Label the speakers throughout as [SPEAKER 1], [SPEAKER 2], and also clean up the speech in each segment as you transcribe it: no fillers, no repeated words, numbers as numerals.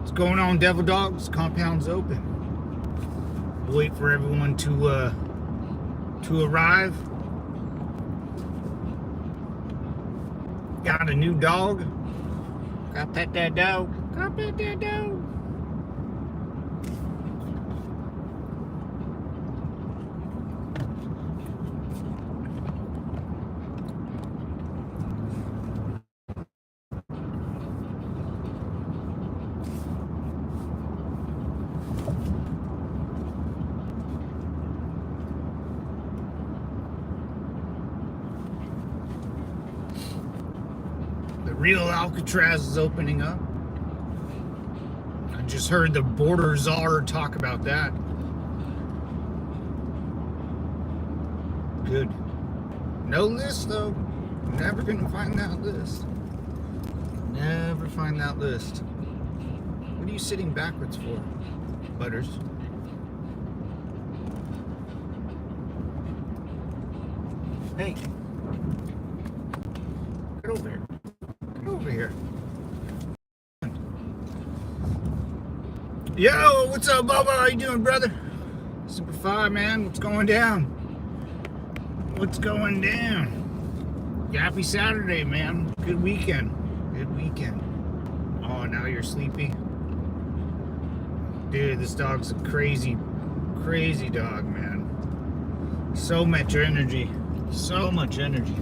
[SPEAKER 1] What's going on, Devil Dogs? Compound's open. We'll wait for everyone to arrive. Got a new dog. Gotta pet that dog. Gotta pet that dog. Real Alcatraz is opening up. I just heard the border czar talk about that. Good. No list though. Never gonna find that list. Never find that list. What are you sitting backwards for, Butters? Hey. Get over here. Over here. Yo, what's up, Bubba? How you doing, brother? Super 5, man. What's going down? What's going down? Happy Saturday, man. Good weekend. Good weekend. Oh, now you're sleepy? Dude, this dog's a crazy, crazy dog, man. So much energy. So much energy.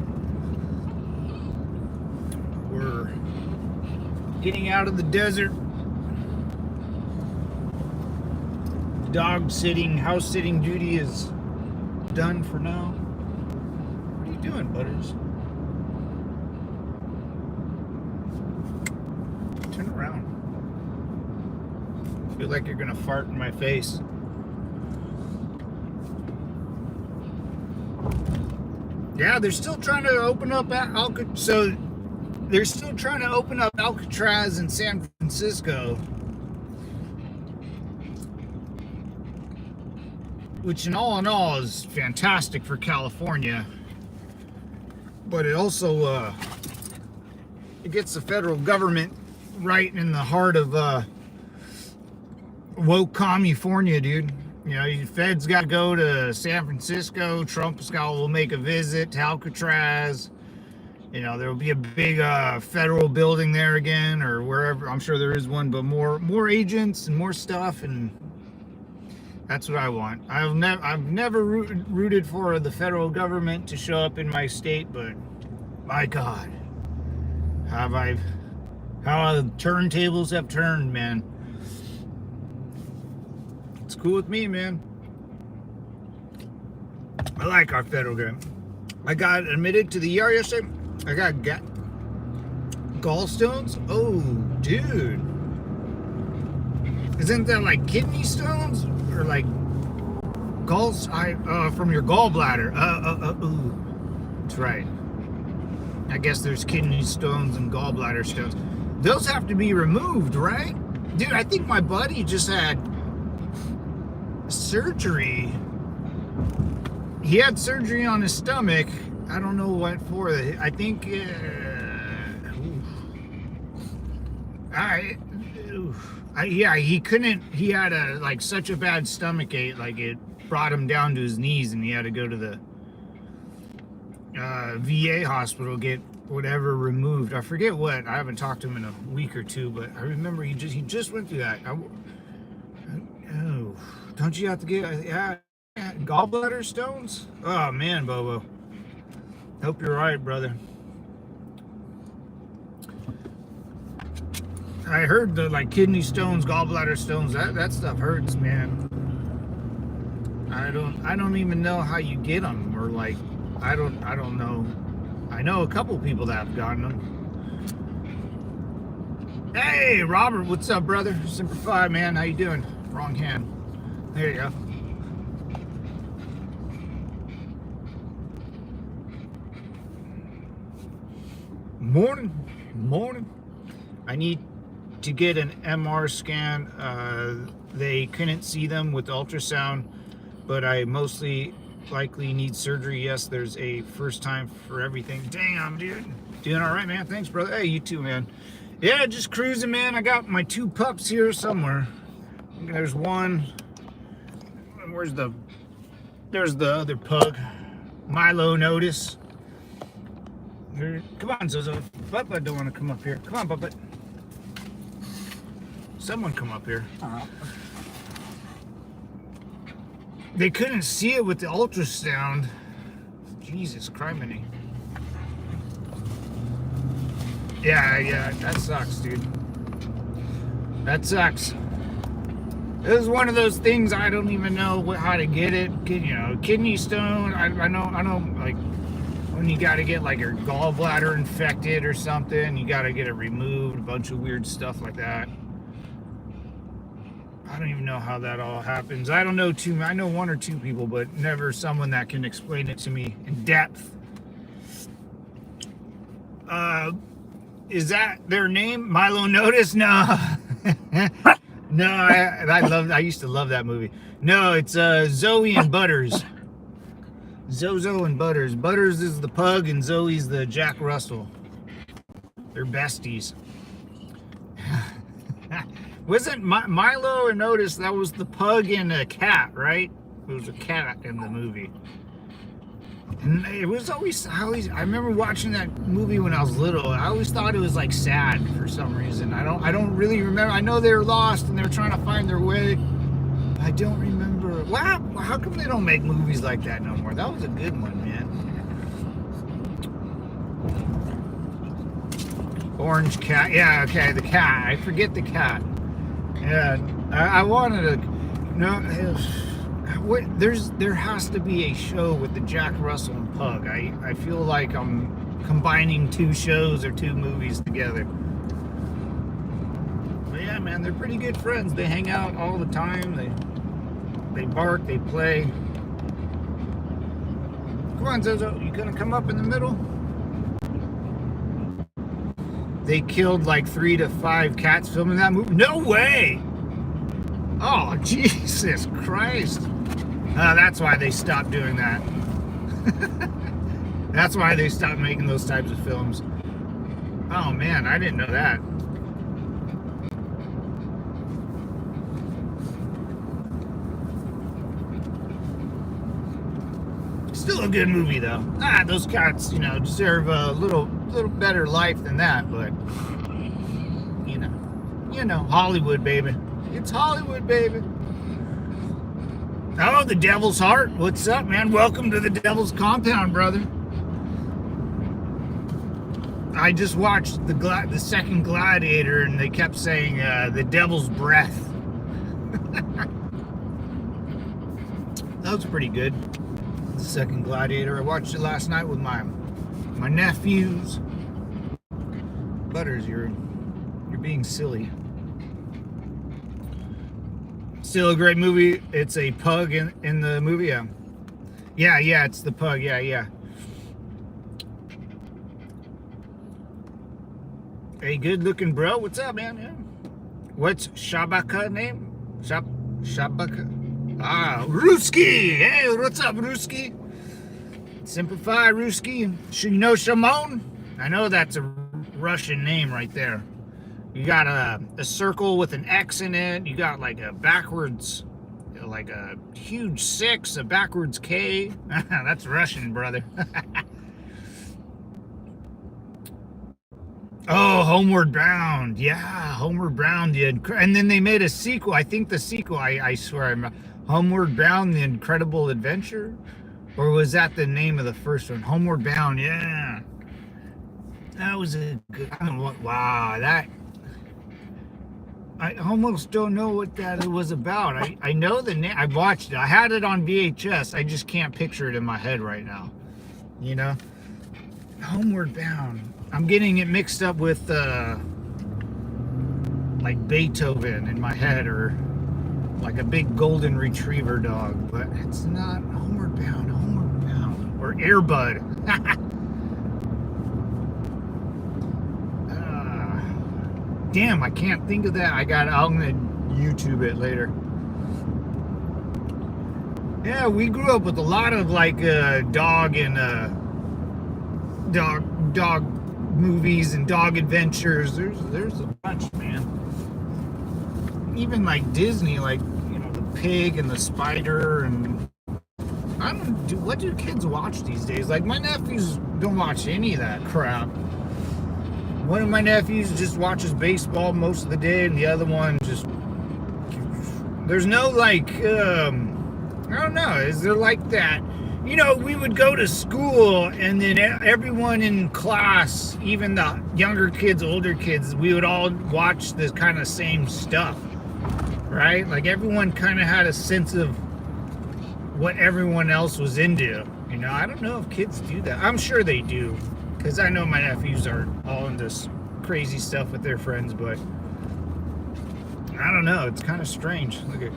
[SPEAKER 1] We're getting out of the desert. Dog sitting, house sitting duty is done for now. What are you doing, Butters? Turn around. I feel like you're gonna fart in my face. Yeah, they're still trying to open up Alcatraz. So they're still trying to open up Alcatraz in San Francisco, which in all is fantastic for California, but it also it gets the federal government right in the heart of woke California, dude. You know, the feds got to go to San Francisco. Trump's will make a visit to Alcatraz. You know, there will be a big federal building there again, or wherever. I'm sure there is one, but more agents and more stuff, and that's what I want. I've never rooted for the federal government to show up in my state, but my God, how the turntables have turned, man. It's cool with me, man. I like our federal government. I got admitted to the ER yesterday. I got gallstones. Oh, dude. Isn't that like kidney stones or like from your gallbladder? That's right. I guess there's kidney stones and gallbladder stones. Those have to be removed, right? Dude, I think my buddy just had surgery. He had surgery on his stomach. I don't know what for. I think he couldn't. He had such a bad stomach ache, like it brought him down to his knees, and he had to go to the VA hospital, get whatever removed. I forget what. I haven't talked to him in a week or two, but I remember he just went through that. Don't you have to get gallbladder stones? Oh man, Bobo. Hope you're right, brother. I heard the kidney stones, gallbladder stones. That stuff hurts, man. I don't even know how you get them, or I don't know. I know a couple people that have gotten them. Hey, Robert, what's up, brother? Semper Fi, man. How you doing? Wrong hand. There you go. Morning. I need to get an MR scan. They couldn't see them with ultrasound, but I mostly likely need surgery. Yes, there's a first time for everything. Damn, dude. Doing all right, man. Thanks, brother. Hey, you too, man. Yeah, just cruising, man. I got my 2 pups here somewhere. There's one. There's the other pug. Milo Notice. Come on, Zozo. Bubba don't want to come up here. Come on, Bubba. Someone come up here. They couldn't see it with the ultrasound. Jesus criminy. Yeah, that sucks, dude. That sucks. This is one of those things I don't even know how to get it. You know, kidney stone. I know, like when you got to get like your gallbladder infected or something, you got to get it removed. A bunch of weird stuff like that. I don't even know how that all happens. I don't know I know 1 or 2 people, but never someone that can explain it to me in depth. Is that their name? Milo Notice? No. No, I used to love that movie. No, it's Zoe and Butters. Zozo and Butters. Butters is the pug and Zoe's the Jack Russell. They're besties. Wasn't Milo and Notice, that was the pug and a cat, right? It was a cat in the movie. And it was always, I remember watching that movie when I was little. I always thought it was like sad for some reason. I don't really remember. I know they were lost and they were trying to find their way. I don't remember. Wow, how come they don't make movies like that no more? That was a good one, man. Orange cat. Yeah, okay, the cat. I forget the cat. Yeah, I wanted to. No, there has to be a show with the Jack Russell and Pug. I feel like I'm combining 2 shows or 2 movies together. But yeah, man, they're pretty good friends. They hang out all the time. They bark. They play. Come on, Zozo. You gonna come up in the middle? They killed like 3 to 5 cats filming that movie. No way! Oh, Jesus Christ. That's why they stopped doing that. That's why they stopped making those types of films. Oh, man, I didn't know that. Still a good movie, though. Those cats, deserve a little better life than that, but, Hollywood, baby. It's Hollywood, baby. Oh, the Devil's Heart. What's up, man? Welcome to the Devil's Compound, brother. I just watched the second Gladiator, and they kept saying the Devil's Breath. That was pretty good. The second Gladiator. I watched it last night with my nephews. Butters, you're being silly. Still a great movie. It's a pug in the movie. Yeah, it's the pug. Yeah. Hey, good looking bro. What's up, man? Yeah. What's Shabaka name? Shabaka. Ruski. Hey, what's up, Ruski? Simplify, Ruski. You know Shimon? I know that's a Russian name right there. You got a circle with an X in it. You got like a backwards, like a huge 6, a backwards K. That's Russian, brother. Oh, Homeward Bound. Yeah, Homeward Bound. And then they made a sequel. I think the sequel, I swear, Homeward Bound, The Incredible Adventure? Or was that the name of the first one? Homeward Bound, yeah. That was a good, wow, that... I almost don't know what that was about. I know the name. I watched it. I had it on VHS. I just can't picture it in my head right now. Homeward Bound. I'm getting it mixed up with like Beethoven in my head, or like a big golden retriever dog. But it's not Homeward Bound. Or Air Bud. Damn, I can't think of that. I'm gonna YouTube it later. Yeah, we grew up with a lot of like dog movies and dog adventures. There's a bunch, man. Even like Disney, like, you know, the pig and the spider, and I don't do. What do kids watch these days? Like, my nephews don't watch any of that crap. One of my nephews just watches baseball most of the day, and the other one just, there's no like, I don't know, is there like that? You know, we would go to school, and then everyone in class, even the younger kids, older kids, we would all watch this kind of same stuff, right? Like, everyone kind of had a sense of what everyone else was into. You know, I don't know if kids do that. I'm sure they do, because I know my nephews are all into crazy stuff with their friends, but I don't know. It's kind of strange. Look at,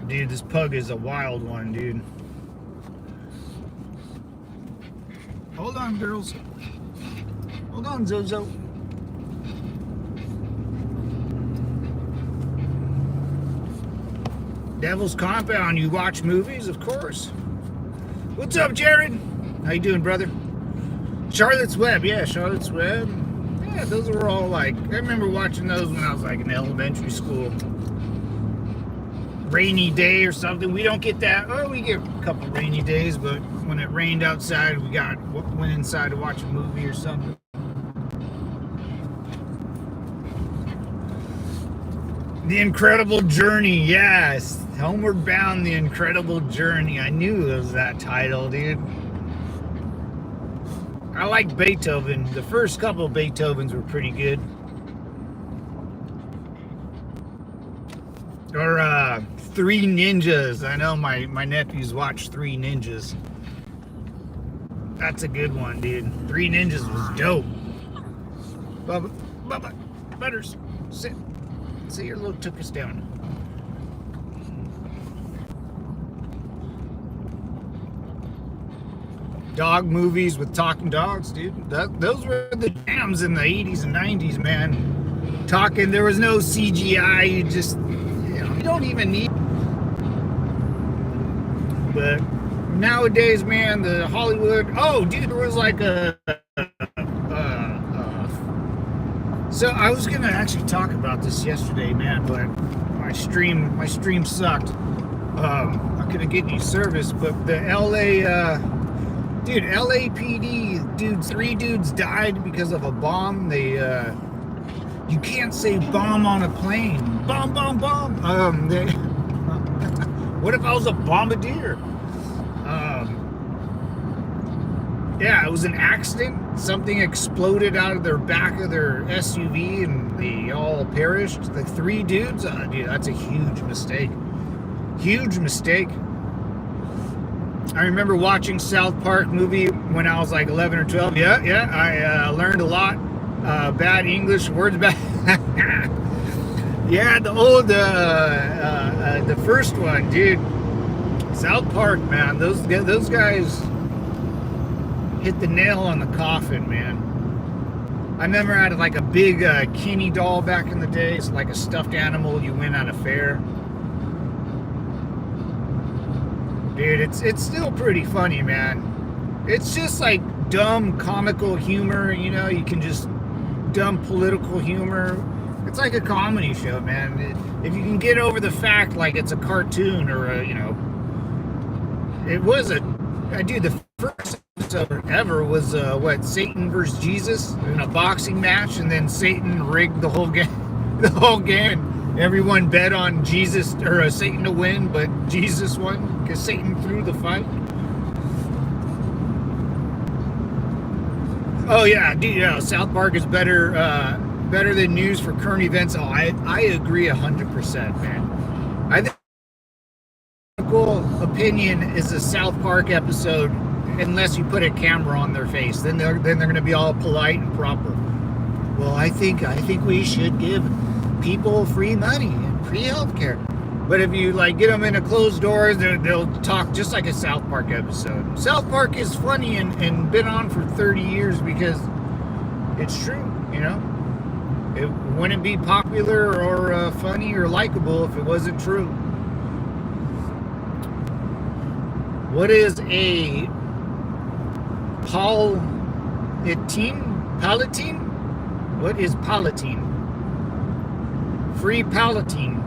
[SPEAKER 1] dude, this pug is a wild one, dude. Hold on, girls. Hold on, Zozo. Devil's Compound. You watch movies, of course. What's up, Jared? How you doing, brother? Charlotte's Web. Yeah, Charlotte's Web. Yeah, those were all like, I remember watching those when I was like in elementary school. Rainy day or something. We don't get that. Oh, we get a couple rainy days, but when it rained outside, we went inside to watch a movie or something. The Incredible Journey, yes. Homeward Bound, The Incredible Journey. I knew it was that title, dude. I like Beethoven. The first couple of Beethovens were pretty good. Or Three Ninjas. I know my nephews watch Three Ninjas. That's a good one, dude. Three Ninjas was dope. Bubba, Butters, sit. See, your little took us down. Dog movies with talking dogs, dude. Those were the jams in the 80s and 90s, man. Talking, there was no CGI. You just, you know, you don't even need. But nowadays, man, the Hollywood. Oh, dude, there was like so I was gonna actually talk about this yesterday, man, but my stream sucked. I couldn't get any service, but the LAPD, dude, 3 dudes died because of a bomb. They, you can't say bomb on a plane. Bomb. What if I was a bombardier? Yeah, it was an accident. Something exploded out of their back of their SUV, and they all perished. The 3 dudes, dude, that's a huge mistake. Huge mistake. I remember watching South Park movie when I was like 11 or 12. Yeah, I learned a lot. Bad English words. Bad. Yeah, the old, the first one, dude. South Park, man. Those guys hit the nail on the coffin, man. I remember I had like a big Kenny doll back in the day. It's like a stuffed animal you win at a fair. Dude, it's still pretty funny, man. It's just like dumb comical humor, you know. You can just dumb political humor. It's like a comedy show, man. If you can get over the fact like it's a cartoon or a, you know, it was a, dude, the first episode ever was what, Satan versus Jesus in a boxing match, and then Satan rigged the whole game, and everyone bet on Jesus or Satan to win, but Jesus won because Satan threw the fight. Oh yeah, dude, yeah, South Park is better than news for current events. Oh, I agree 100%, man. I think opinion is a South Park episode unless you put a camera on their face. Then they're going to be all polite and proper. Well, I think we should give people free money and free healthcare. But if you like get them in a closed doors, they'll talk just like a South Park episode. South Park is funny and been on for 30 years because it's true, you know. It wouldn't be popular or funny or likable if it wasn't true. What is a Palatine? What is Palatine? Free Palatine.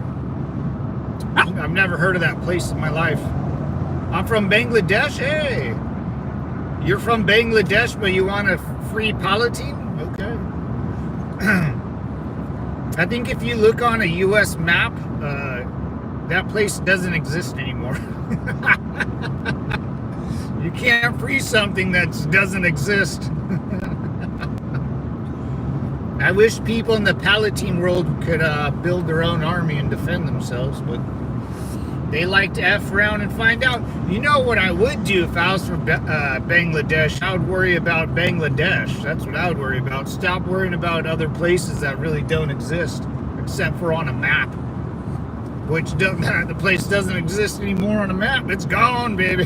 [SPEAKER 1] I've never heard of that place in my life. I'm from Bangladesh. Hey, you're from Bangladesh, but you want a free Palatine? Okay. I think if you look on a U.S. map, that place doesn't exist anymore. You can't free something that doesn't exist. I wish people in the Palatine world could build their own army and defend themselves, but they like to F around and find out. You know what I would do if I was from Bangladesh? I would worry about Bangladesh. That's what I would worry about. Stop worrying about other places that really don't exist, except for on a map. Which the place doesn't exist anymore on a map. It's gone, baby.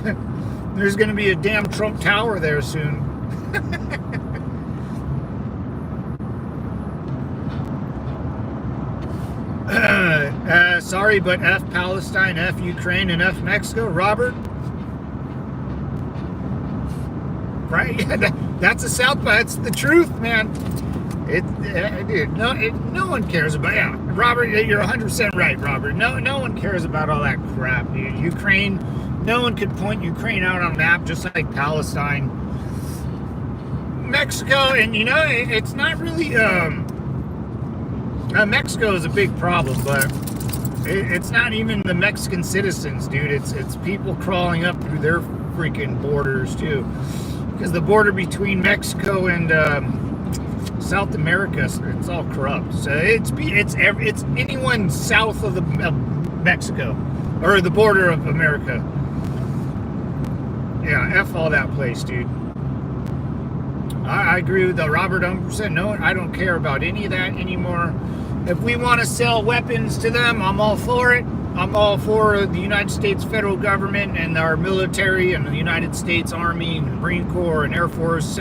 [SPEAKER 1] There's going to be a damn Trump Tower there soon. Sorry, but F Palestine, F Ukraine, and F Mexico, Robert. Right? That's the South, but it's the truth, man. Dude, no one cares about. Yeah, Robert, you're 100% right, Robert. No one cares about all that crap, dude. Ukraine, no one could point Ukraine out on a map, just like Palestine. Mexico, and it's not really. Mexico is a big problem, but it's not even the Mexican citizens, dude. It's people crawling up through their freaking borders too, because the border between Mexico and South America, it's all corrupt. So it's anyone south of Mexico or the border of America. Yeah, F all that place, dude. I agree with Robert 100%. No, I don't care about any of that anymore. If we want to sell weapons to them, I'm all for it. I'm all for the United States federal government and our military and the United States Army and Marine Corps and Air Force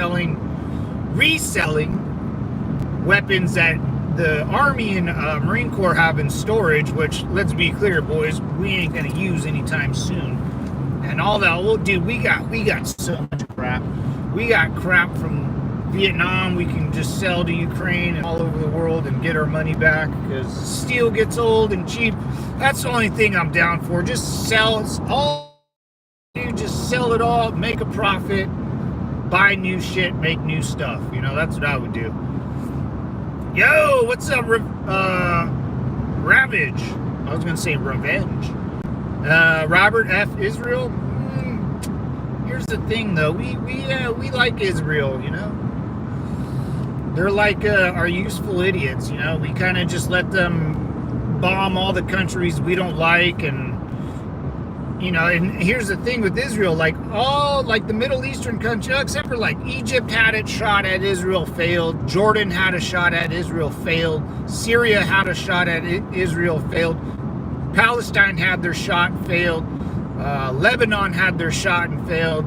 [SPEAKER 1] reselling weapons that the Army and Marine Corps have in storage, which, let's be clear, boys, we ain't going to use anytime soon. And all that, well, dude, we got so much crap. We got crap from Vietnam we can just sell to Ukraine and all over the world and get our money back, because steel gets old and cheap. That's the only thing I'm down for. Just sell it all. Just sell it all, make a profit, buy new shit, make new stuff. That's what I would do. Yo, what's up, Ravage? I was gonna say revenge. Robert F. Israel. Here's the thing, though. We like Israel, They're like our useful idiots, We kind of just let them bomb all the countries we don't like, and and here's the thing with Israel, the Middle Eastern countries, except for Egypt had its shot at Israel, failed. Jordan had a shot at Israel, failed. Syria had a shot at Israel, failed. Palestine had their shot, failed. Lebanon had their shot and failed.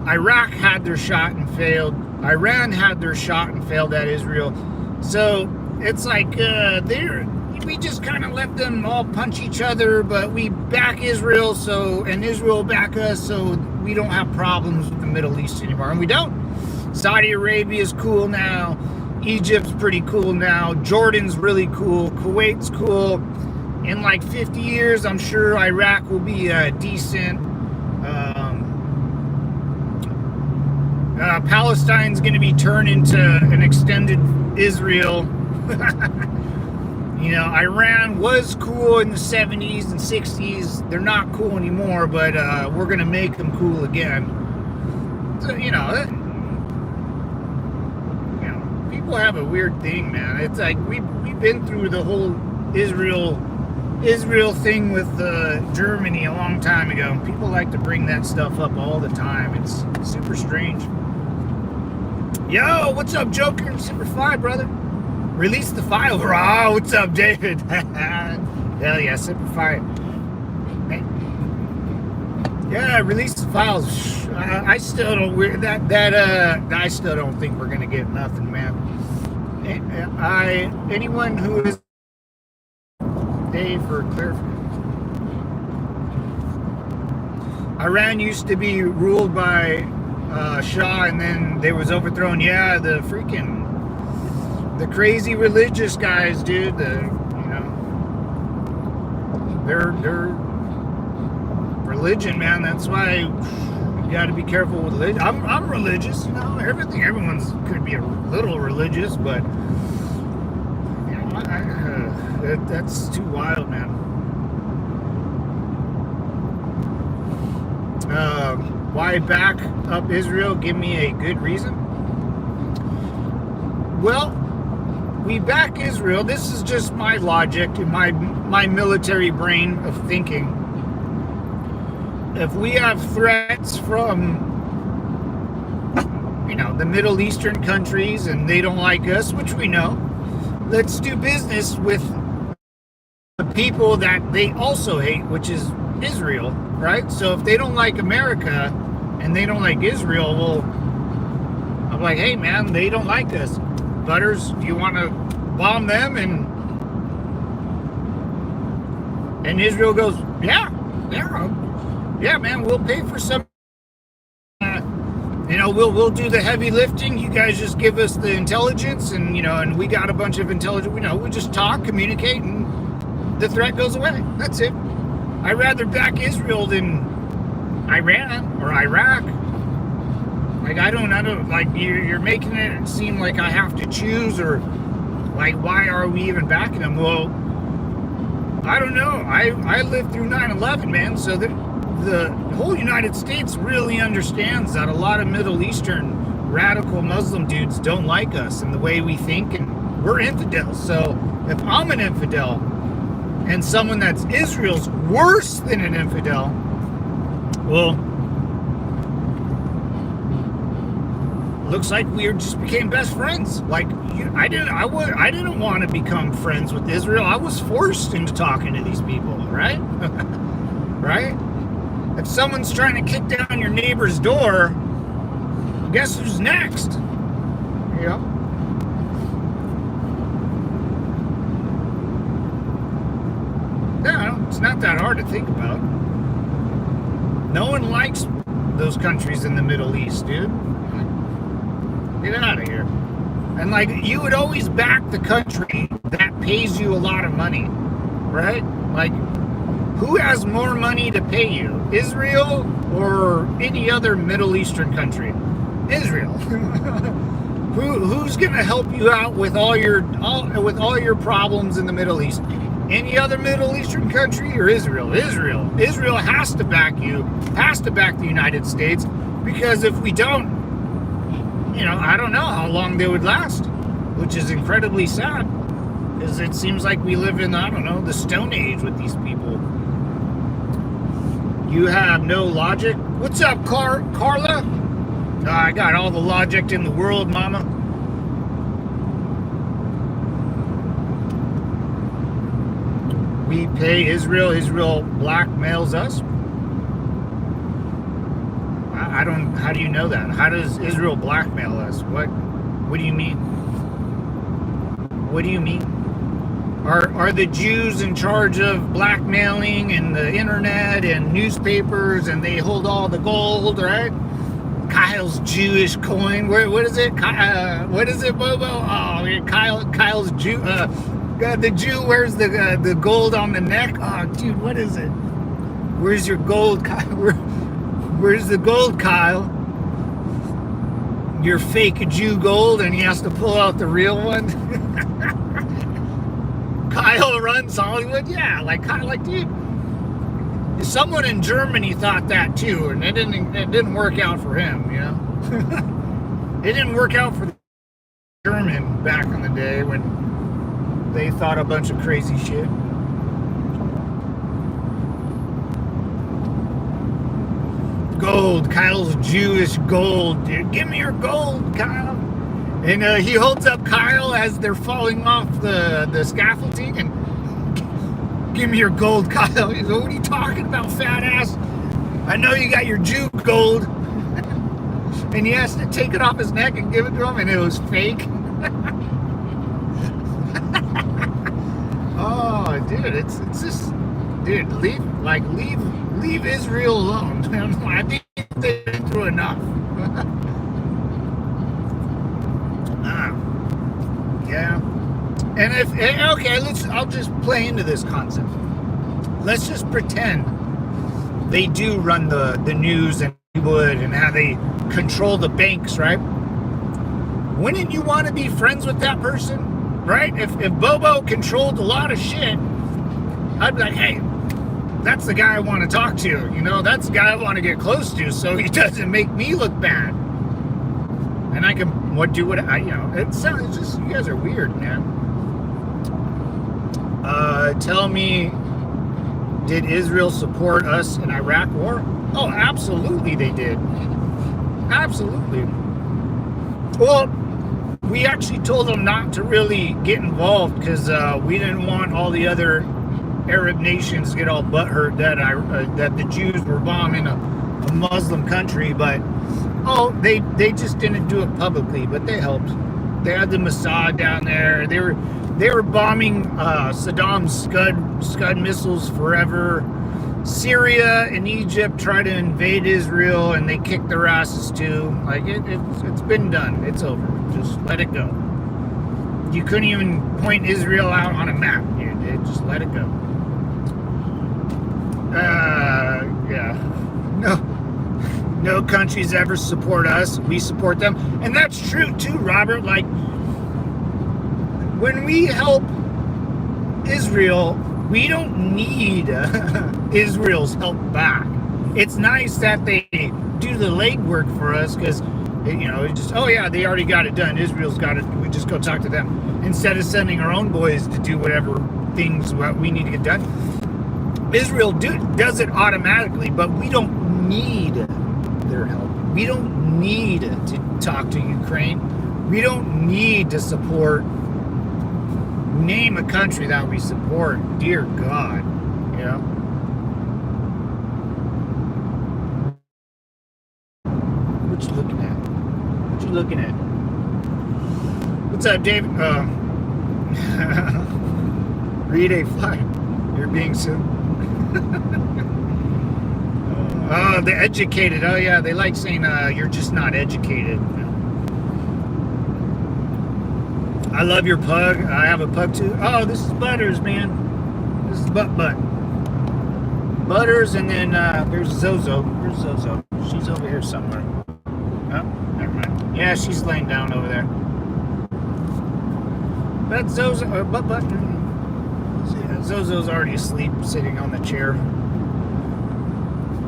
[SPEAKER 1] Iraq had their shot and failed. Iran had their shot and failed at Israel. So it's we just kind of let them all punch each other, but we back Israel, and Israel back us, so we don't have problems with the Middle East anymore. And we don't. Saudi Arabia is cool now. Egypt's pretty cool now. Jordan's really cool. Kuwait's cool. In 50 years, I'm sure Iraq will be decent. Palestine's going to be turned into an extended Israel. Iran was cool in the 70s and 60s. They're not cool anymore, but we're going to make them cool again. So, people have a weird thing, man. It's we've been through the whole Israel thing with Germany a long time ago. People like to bring that stuff up all the time. It's super strange. Yo, what's up, Joker and Super 5, brother? Release the file. Raw. What's up, David? Hell yeah, Super 5. Hey. Yeah, release the files. I still don't. I still don't think we're gonna get nothing, man. Anyone who is Dave for clarification. Iran used to be ruled by Shah, and then they was overthrown. Yeah, the crazy religious guys, dude. Their religion, man. That's why you got to be careful with religion. I'm religious, everyone's could be a little religious, but that's too wild, man. Why back up Israel? Give me a good reason. Well, we back Israel. This is just my logic and my military brain of thinking. If we have threats from the Middle Eastern countries and they don't like us, which we know, let's do business with the people that they also hate, which is Israel, right? So if they don't like America and they don't like Israel, well, I'm like, hey man, they don't like us. Butters, do you want to bomb them? And Israel goes, yeah, man, we'll pay for some. We'll do the heavy lifting. You guys just give us the intelligence, and we got a bunch of intelligence. We just talk, communicate, and the threat goes away. That's it. I'd rather back Israel than Iran or Iraq. Like I don't like you're making it seem like I have to choose, or like why are we even backing them? Well, I don't know. I lived through 9/11, man. So the whole United States really understands that a lot of Middle Eastern radical Muslim dudes don't like us and the way we think, and we're infidels. So if I'm an infidel and someone that's Israel's worse than an infidel, well, looks like we just became best friends. Like I didn't want to become friends with Israel. I was forced into talking to these people, right? Right? If someone's trying to kick down your neighbor's door, guess who's next? No, it's not that hard to think about. No one likes those countries in the Middle East, dude. Get out of here. And like, you would always back the country that pays you a lot of money, right? Like, who has more money to pay you, Israel or any other Middle Eastern country? Israel. Who's gonna help you out with all your problems in the Middle East? Any other Middle Eastern country or Israel? Israel has to back you, has to back the United States, because if we don't, I don't know how long they would last, which is incredibly sad, because it seems like we live in, the Stone Age with these people. You have no logic. What's up, Carla? I got all the logic in the world, mama. We pay Israel. Israel blackmails us. How do you know that? How does Israel blackmail us? What do you mean? What do you mean? Are the Jews in charge of blackmailing and the internet and newspapers, and they hold all the gold, right? Kyle's Jewish coin. What is it? What is it, Bobo? Oh, Kyle's Jew. The Jew wears the gold on the neck. Oh, dude, what is it? Where's your gold, Kyle? Where's the gold, Kyle? Your fake Jew gold, and he has to pull out the real one. Kyle runs Hollywood. Yeah, dude. Someone in Germany thought that too, and it didn't work out for him. It didn't work out for the German back in the day when they thought a bunch of crazy shit. Gold, Kyle's Jewish gold, dude. Give me your gold, Kyle. And he holds up Kyle as they're falling off the scaffolding, and give me your gold, Kyle. He's like, what are you talking about, fat ass? I know you got your Jew gold. And he has to take it off his neck and give it to him, and it was fake. Oh, dude, it's just, dude, leave Israel alone. I think they've been through enough. Yeah. And I'll just play into this concept. Let's just pretend they do run the news and Hollywood and how they control the banks, right? Wouldn't you want to be friends with that person, right? If Bobo controlled a lot of shit, I'd be like, hey, that's the guy I want to talk to. You know, that's the guy I want to get close to, so he doesn't make me look bad. And I can it sounds just, you guys are weird, man. Tell me, did Israel support us in Iraq war? Oh, absolutely they did. Absolutely. Well, we actually told them not to really get involved because we didn't want all the other Arab nations to get all butthurt that the Jews were bombing a Muslim country, but they just didn't do it publicly, but they helped. They had the Mossad down there. They were bombing Saddam's Scud missiles forever. Syria and Egypt tried to invade Israel, and they kicked their asses too. Like it's been done. It's over. Just let it go. You couldn't even point Israel out on a map, dude. Just let it go. Yeah. No countries ever support us. We support them. And that's true too, Robert. Like, when we help Israel, we don't need Israel's help back. It's nice that they do the legwork for us because, they already got it done. Israel's got it. We just go talk to them. Instead of sending our own boys to do whatever things what we need to get done. Israel does it automatically, but we don't need their help. We don't need to talk to Ukraine. We don't need to support. Name a country that we support. Dear God, you know. What you looking at? What you looking at? What's up, David? Read a fly. You're being sued. Oh, the educated. Oh yeah, they like saying you're just not educated. I love your pug. I have a pug too. Oh, this is Butters, man. This is Butt. Butters, and then there's Zozo. Where's Zozo? She's over here somewhere. Oh, never mind. Yeah, she's laying down over there. That's Zozo. Butt. Zozo's already asleep, sitting on the chair.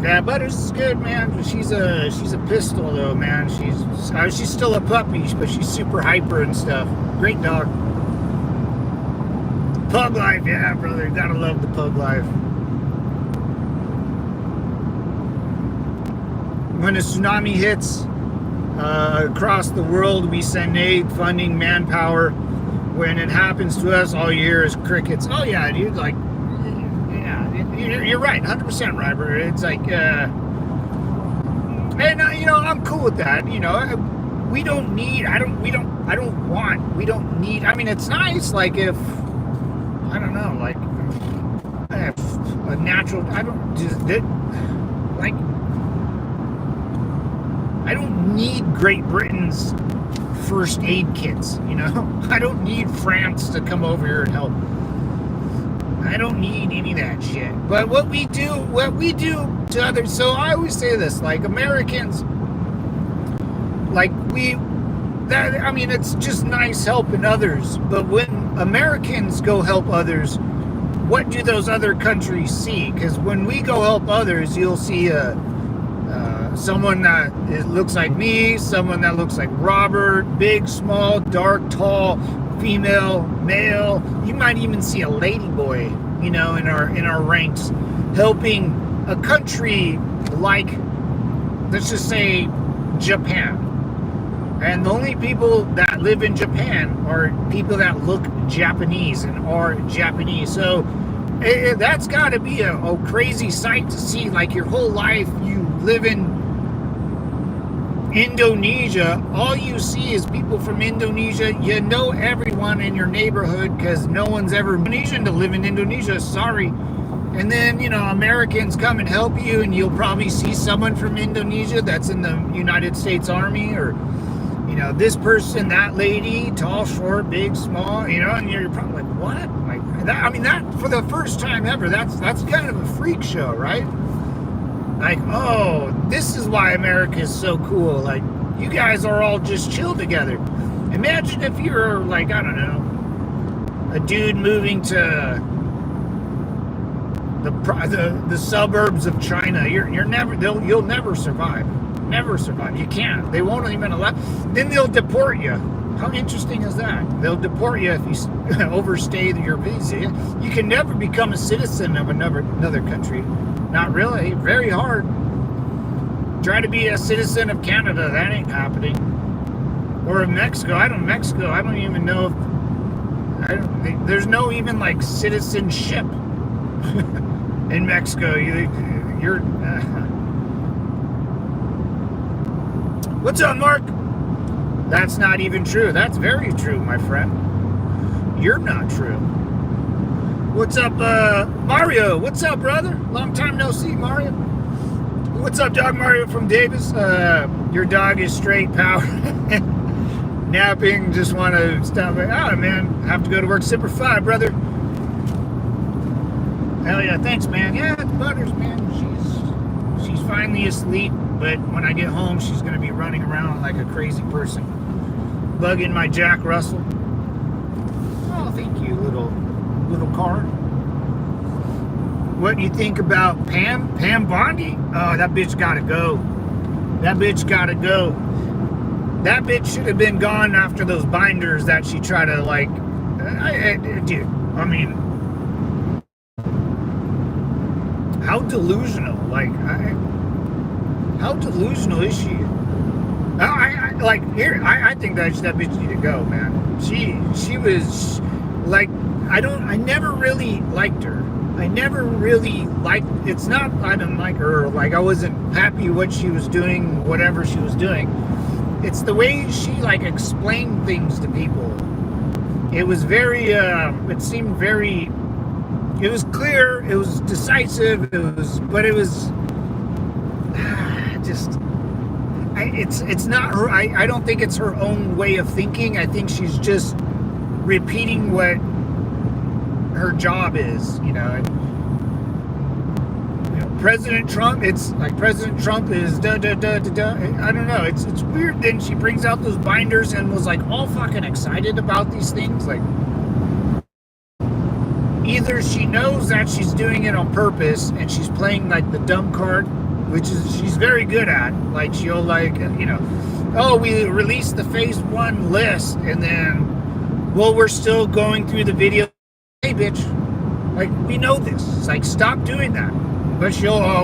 [SPEAKER 1] Yeah, Butters is good, man. She's a pistol though, man. She's still a puppy, but she's super hyper and stuff. Great dog. Pug life, yeah, brother. Gotta love the pug life. When a tsunami hits across the world, we send aid, funding, manpower. When it happens to us, all you hear is crickets. Oh yeah, dude. Like, yeah, you're right, 100%, Robert. It's like, and I'm cool with that. We don't need. We don't need. I mean, it's nice. Like if I don't know, like a natural. I don't need Great Britain's first aid kits. I don't need France to come over here and help. I don't need any of that shit. But what we do to others. So I always say this, like Americans, it's just nice helping others. But when Americans go help others, what do those other countries see? Because when we go help others, you'll see someone that looks like me, someone that looks like Robert, big, small, dark, tall, female, male. You might even see a lady boy, in our ranks, helping a country like, let's just say, Japan. And the only people that live in Japan are people that look Japanese and are Japanese. So that's got to be a crazy sight to see. Like your whole life, you live in Indonesia, all you see is people from Indonesia. You know everyone in your neighborhood because no one's ever Indonesian to live in Indonesia. Sorry. And then, Americans come and help you, and you'll probably see someone from Indonesia that's in the United States Army, or, this person, that lady, tall, short, big, small, and you're probably like, what? Like that, that for the first time ever, that's kind of a freak show, right? Like, oh, this is why America is so cool. Like, you guys are all just chill together. Imagine if you're like, I don't know, a dude moving to the suburbs of China. You'll never survive. Never survive. You can't. They won't even allow. Then they'll deport you. How interesting is that? They'll deport you if you overstay your visa. You can never become a citizen of another country. Not really. Very hard. Try to be a citizen of Canada. That ain't happening. Or of Mexico. I don't even know if. There's no even like citizenship in Mexico. You're. What's up, Mark? That's not even true. That's very true, my friend. You're not true. What's up, Mario? What's up, brother? Long time no see, Mario. What's up, dog? Mario from Davis. Your dog is straight power. Napping. Just want to stop. Oh, man. Have to go to work. Semper Fi, brother. Hell yeah. Thanks, man. Yeah, Butters, man. She's finally asleep. But when I get home, she's going to be running around like a crazy person. Bugging my Jack Russell. Oh, thank you, little car. What do you think about Pam Bondi? Oh, that bitch got to go. That bitch got to go. That bitch should have been gone after those binders that she tried to, like... dude, how delusional. Like, how delusional is she? I think that bitch need to go, man. She was like, I never really liked her. I didn't like her. Like, I wasn't happy what she was doing, whatever she was doing. It's the way she like explained things to people. It was very, it seemed very, it was clear, it was decisive, but it was just, it's not her. I don't think it's her own way of thinking. I think she's just repeating what her job is, President Trump, it's like President Trump is I don't know, it's weird. Then she brings out those binders and was like all fucking excited about these things. Like, either she knows that she's doing it on purpose and she's playing like the dumb card, which is she's very good at. Like, she'll like, oh, we released the phase 1 list, and then, well, we're still going through the video. Hey, bitch, like, we know this. It's like, stop doing that. But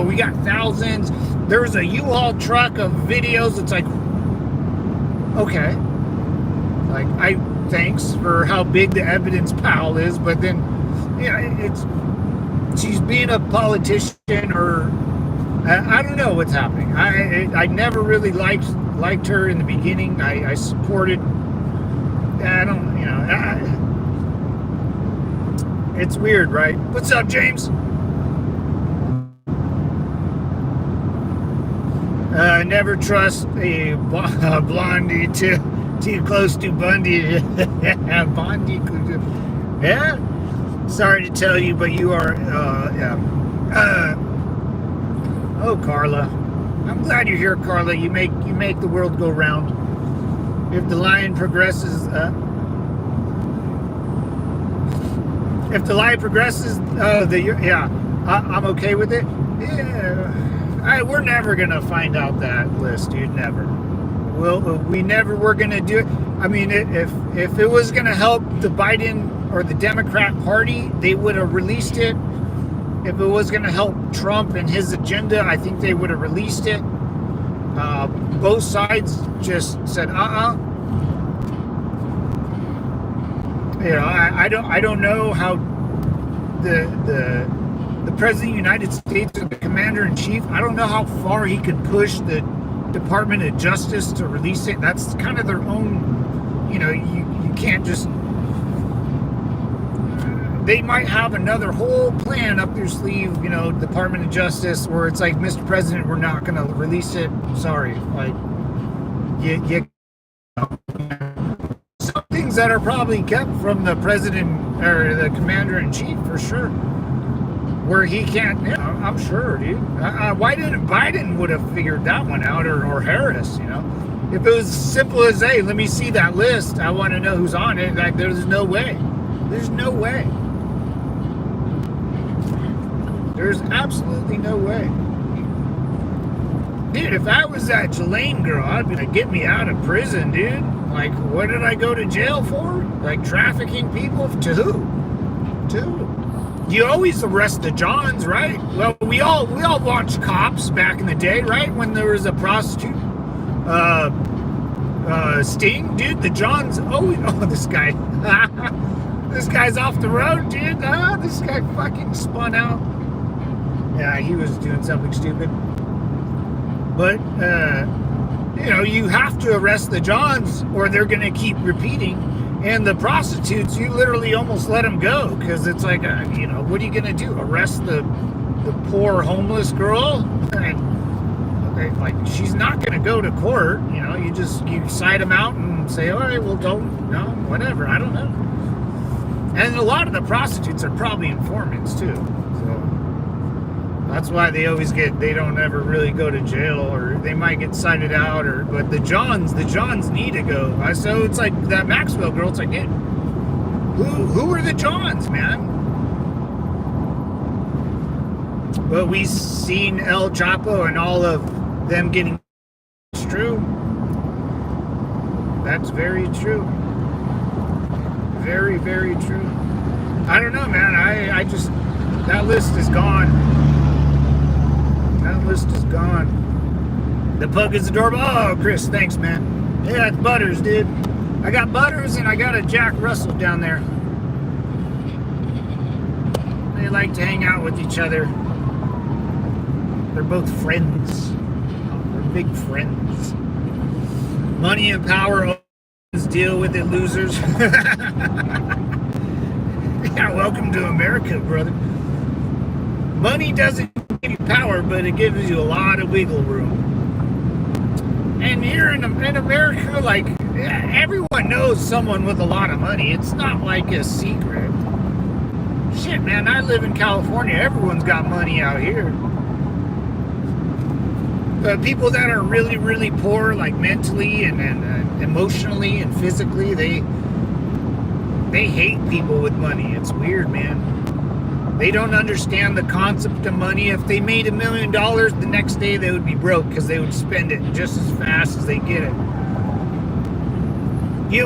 [SPEAKER 1] we got thousands. There's a U-Haul truck of videos. It's like, okay. Like, thanks for how big the evidence pile is, but then, she's being a politician, or I don't know what's happening. I never really liked her in the beginning. I supported. I don't, it's weird, right? What's up, James? Never trust a blondie too close to Bundy. Bundy. Yeah. Sorry to tell you, but you are. Oh, Carla. I'm glad you're here, Carla. You make the world go round. If the line progresses, I'm okay with it. Yeah. We're never gonna find out that list, dude. Never. We're gonna do it. I mean, if it was gonna help the Biden or the Democrat Party, they would have released it. If it was gonna help Trump and his agenda, I think they would have released it. Both sides just said, I don't know how the President of the United States, or the Commander-in-Chief, I don't know how far he could push the Department of Justice to release it. That's kind of their own, you can't just, they might have another whole plan up their sleeve, Department of Justice, where it's like, Mr. President, we're not going to release it. Sorry. Like, some things that are probably kept from the president or the commander-in-chief for sure, where he can't, I'm sure, dude. Why didn't Biden would have figured that one out, or Harris, If it was as simple as, hey, let me see that list, I want to know who's on it, like, there's no way. There's no way. There's absolutely no way. Dude, if I was that Jelaine girl, I'd be like, get me out of prison, dude. Like, what did I go to jail for? Like, trafficking people? To who? To who? You always arrest the Johns, right? Well, we all watched Cops back in the day, right? When there was a prostitute sting, dude. The Johns always. Oh, this guy. This guy's off the road, dude. This guy fucking spun out. Yeah, he was doing something stupid. But you have to arrest the Johns, or they're gonna keep repeating. And the prostitutes, you literally almost let them go, because it's like, what are you gonna do? Arrest the poor homeless girl? And like, she's not gonna go to court. You cite them out and say, all right, well, whatever. I don't know. And a lot of the prostitutes are probably informants too. So that's why they don't ever really go to jail, or they might get cited out, but the Johns need to go. So it's like that Maxwell girl, it's like, dude, who are the Johns, man? But we've seen El Chapo and all of them getting. It's true. That's very true. Very, very true. I don't know, man. I just, that list is gone. That list is gone. The pug is adorable. Oh, Chris, thanks, man. Yeah, it's Butters, dude. I got Butters and I got a Jack Russell down there. They like to hang out with each other. They're both friends. They're big friends. Money and power always deal with it, losers. Yeah, welcome to America, brother. Money doesn't give you power, but it gives you a lot of wiggle room. And here in America, like, everyone knows someone with a lot of money. It's not like a secret. Shit, man, I live in California. Everyone's got money out here. People that are really, really poor, like mentally and emotionally and physically, they hate people with money. It's weird, man. They don't understand the concept of money. If they made $1 million, the next day they would be broke, because they would spend it just as fast as they get it.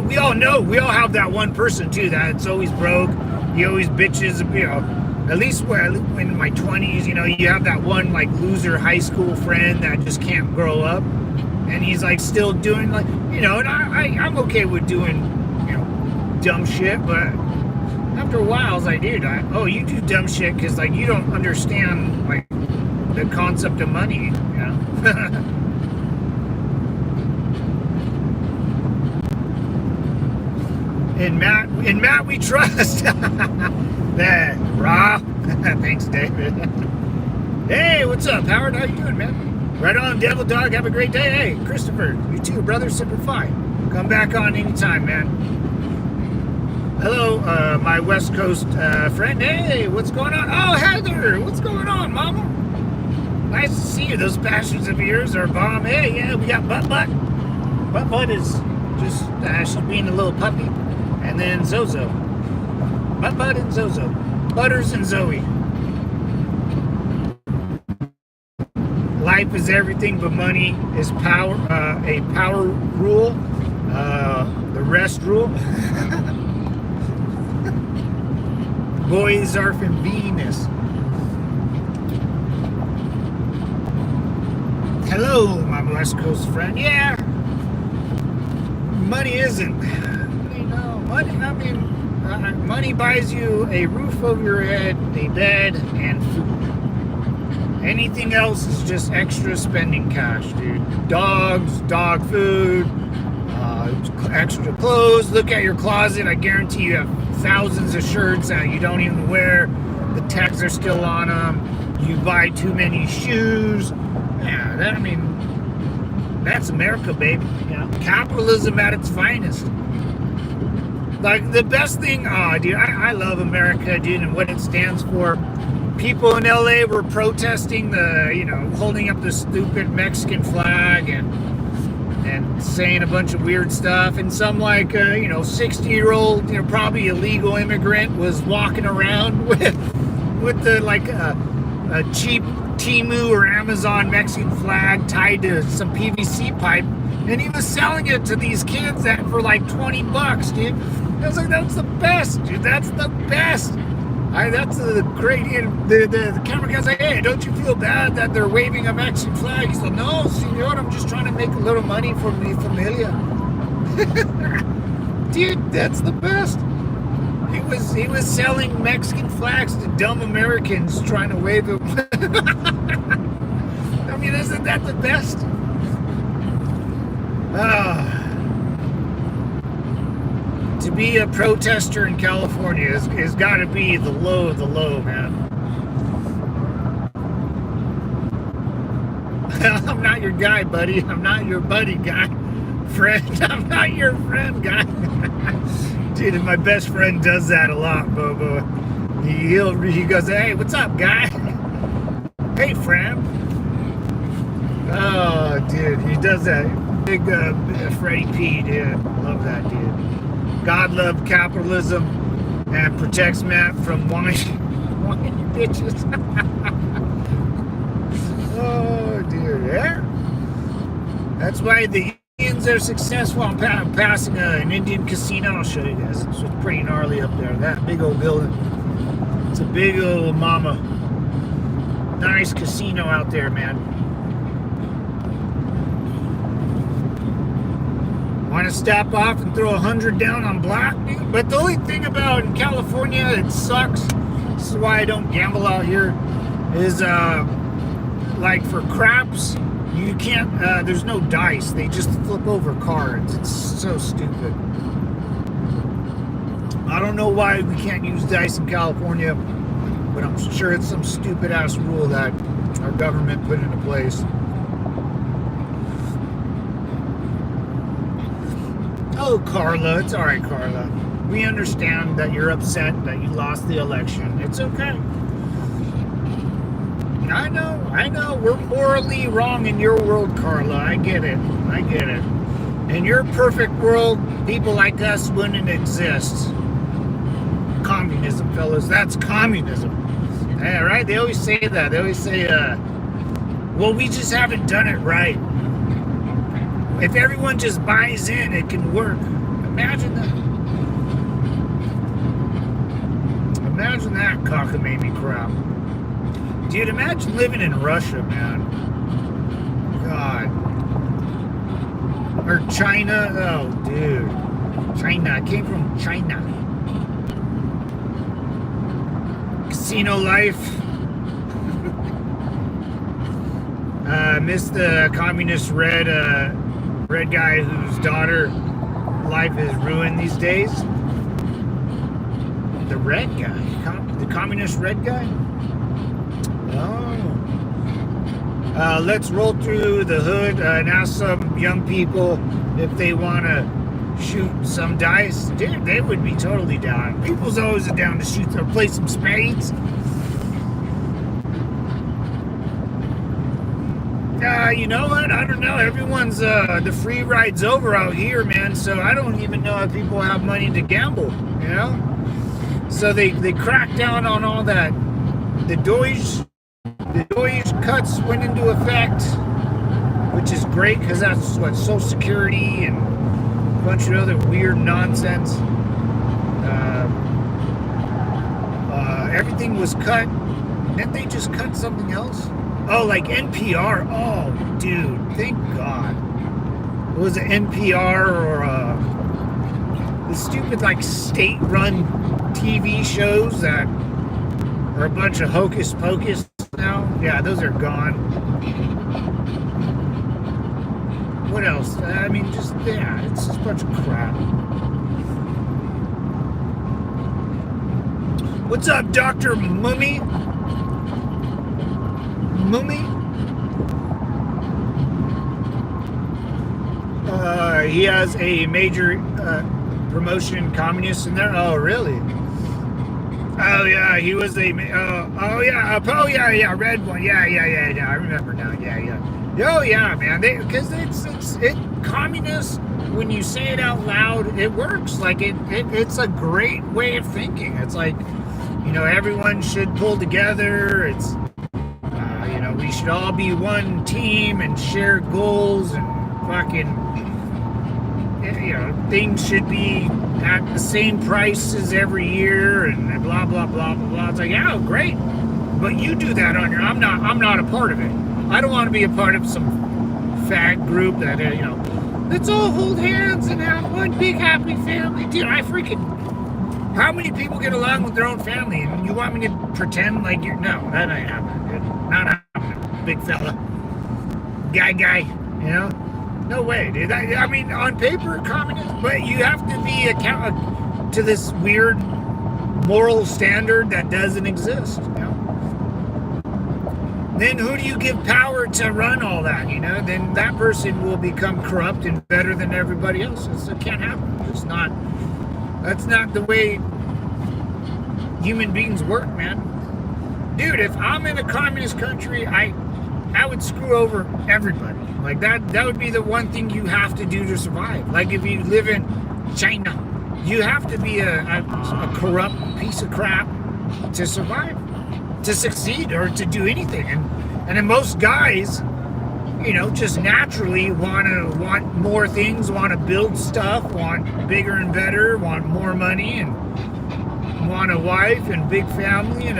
[SPEAKER 1] We all know, we all have that one person too that's always broke. He always bitches, at least in my 20s, you have that one like loser high school friend that just can't grow up, and he's like still doing like, and I'm okay with doing, dumb shit, but after a while I was like, dude, you do dumb shit because like you don't understand like the concept of money, In Matt we trust. That raw. Thanks, David. Hey, what's up, Howard? How you doing, man? Right on, Devil Dog. Have a great day. Hey, Christopher, you too, brother. Super fine. Come back on anytime, man. Hello, my West Coast friend. Hey, what's going on? Oh, Heather, what's going on, Mama? Nice to see you. Those bastards of yours are bomb. Hey, yeah, we got Butt. Butt is just she's being a little puppy. And then Zozo. Butt and Zozo. Butters and Zoe. Life is everything, but money is power. A power rule. The rest rule. Boys are from Venus. Hello, my West Coast friend. Yeah. Money isn't. Money buys you a roof over your head, a bed, and food. Anything else is just extra spending cash, dude. Dogs, dog food, extra clothes. Look at your closet. I guarantee you have thousands of shirts that you don't even wear. The tags are still on them. You buy too many shoes. Yeah, that's America, baby. Yeah. Capitalism at its finest. Like, the best thing, dude, I love America, dude, and what it stands for. People in LA were protesting holding up the stupid Mexican flag and saying a bunch of weird stuff. And some 60-year-old, probably illegal immigrant was walking around with a cheap Temu or Amazon Mexican flag tied to some PVC pipe, and he was selling it to these kids for like $20, dude. I was like, that's the best, dude. That's the best. That's the great. The camera guy's like, hey, don't you feel bad that they're waving a Mexican flag? He's like, no, senor, I'm just trying to make a little money for mi familia. Dude, that's the best. He was selling Mexican flags to dumb Americans trying to wave them. I mean, isn't that the best? To be a protester in California has got to be the low of the low, man. I'm not your guy, buddy. I'm not your buddy, guy. Friend. I'm not your friend, guy. Dude, and my best friend does that a lot, Bobo. He goes, hey, what's up, guy? Hey, friend. Oh, dude, he does that. Big Freddie P, dude. Love that, dude. God loves capitalism and protects man from whining bitches. Oh, dear. Yeah. That's why the Indians are successful. I'm passing an Indian casino. I'll show you guys. It's pretty gnarly up there. That big old building. It's a big old mama. Nice casino out there, man. Want to stop off and throw 100 down on black? But the only thing about in California, it sucks. This is why I don't gamble out here. Is like for craps, you can't. There's no dice. They just flip over cards. It's so stupid. I don't know why we can't use dice in California, but I'm sure it's some stupid ass rule that our government put into place. Oh, Carla, it's all right, Carla. We understand that you're upset that you lost the election. It's okay. I know. We're morally wrong in your world, Carla. I get it. In your perfect world, people like us wouldn't exist. Communism, fellas. That's communism. Yeah, right? They always say that. They always say, well, we just haven't done it right. If everyone just buys in, it can work. Imagine that. Imagine that cockamamie crap. Dude, imagine living in Russia, man. God. Or China. Oh, dude. China. I came from China. Casino life. Missed the communist red guy whose daughter life is ruined these days. The red guy, the communist red guy. Oh. Let's roll through the hood and ask some young people if they want to shoot some dice. Dude, they would be totally down. People's always down to shoot or play some spades. You know what? I don't know. Everyone's, the free ride's over out here, man. So I don't even know if people have money to gamble, you know? So they cracked down on all that. The Deutsche cuts went into effect, which is great because that's what Social Security and a bunch of other weird nonsense. Everything was cut. Didn't they just cut something else? Oh, like NPR. Oh, dude, thank God. It was an NPR or the stupid like state-run TV shows that are a bunch of hocus pocus now. Yeah, those are gone. What else? I mean, just, yeah, it's just a bunch of crap. What's up, Dr. Mummy? Mummy? He has a major promotion communist in there. Oh, really? Oh yeah, he was a. Yeah, red one. Yeah. I remember now. Yeah. Oh yeah, man. Because it's communist. When you say it out loud, it works. Like it's a great way of thinking. It's like, everyone should pull together. It's we should all be one team and share goals and fucking. Things should be at the same prices every year and blah blah blah blah blah. It's like, yeah, great, but you do that on your. I'm not a part of it. I don't want to be a part of some fag group that let's all hold hands and have one big happy family. Dude, how many people get along with their own family? And you want me to pretend like you're? No, that ain't happening. Dude. Not happening, big fella, guy. No way, dude. I mean, on paper, communist, but you have to be accountable to this weird moral standard that doesn't exist. Then who do you give power to run all that? Then that person will become corrupt and better than everybody else. It can't happen. That's not the way human beings work, man. Dude, if I'm in a communist country, I would screw over everybody. Like that would be the one thing you have to do to survive. Like if you live in China, you have to be a corrupt piece of crap to survive, to succeed, or to do anything. And then most guys, just naturally want more things, want to build stuff, want bigger and better, want more money, and want a wife and big family and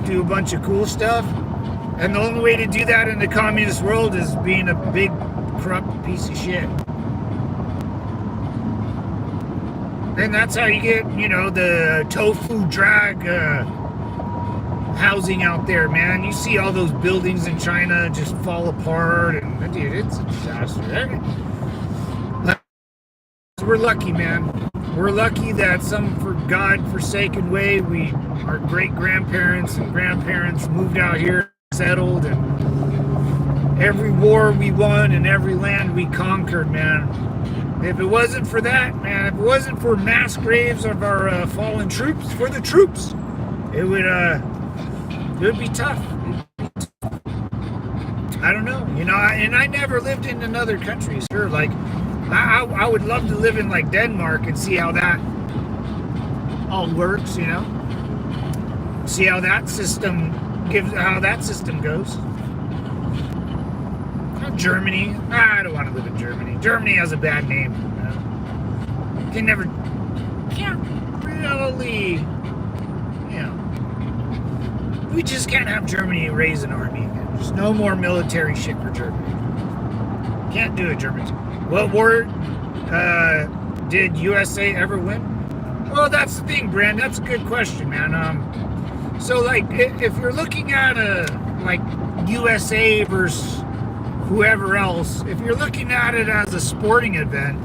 [SPEAKER 1] do a bunch of cool stuff. And the only way to do that in the communist world is being a big, corrupt piece of shit. And that's how you get, the tofu drag housing out there, man. You see all those buildings in China just fall apart, and dude, it's a disaster. We're lucky, man. We're lucky that some God-forsaken way, our great-grandparents and grandparents moved out here, settled, and every war we won and every land we conquered, man. If it wasn't for that, man, if it wasn't for mass graves of our fallen troops, for the troops, it would be tough. I don't know, and I never lived in another country. Sure, like I would love to live in like Denmark and see how that all works, see how that system goes. Germany. I don't want to live in Germany. Germany has a bad name. Can't really, we just can't have Germany raise an army. There's no more military shit for Germany. Can't do it, Germans. What war did USA ever win? Well, that's the thing, Brand. That's a good question, man. So, like, if you're looking at USA versus whoever else, if you're looking at it as a sporting event,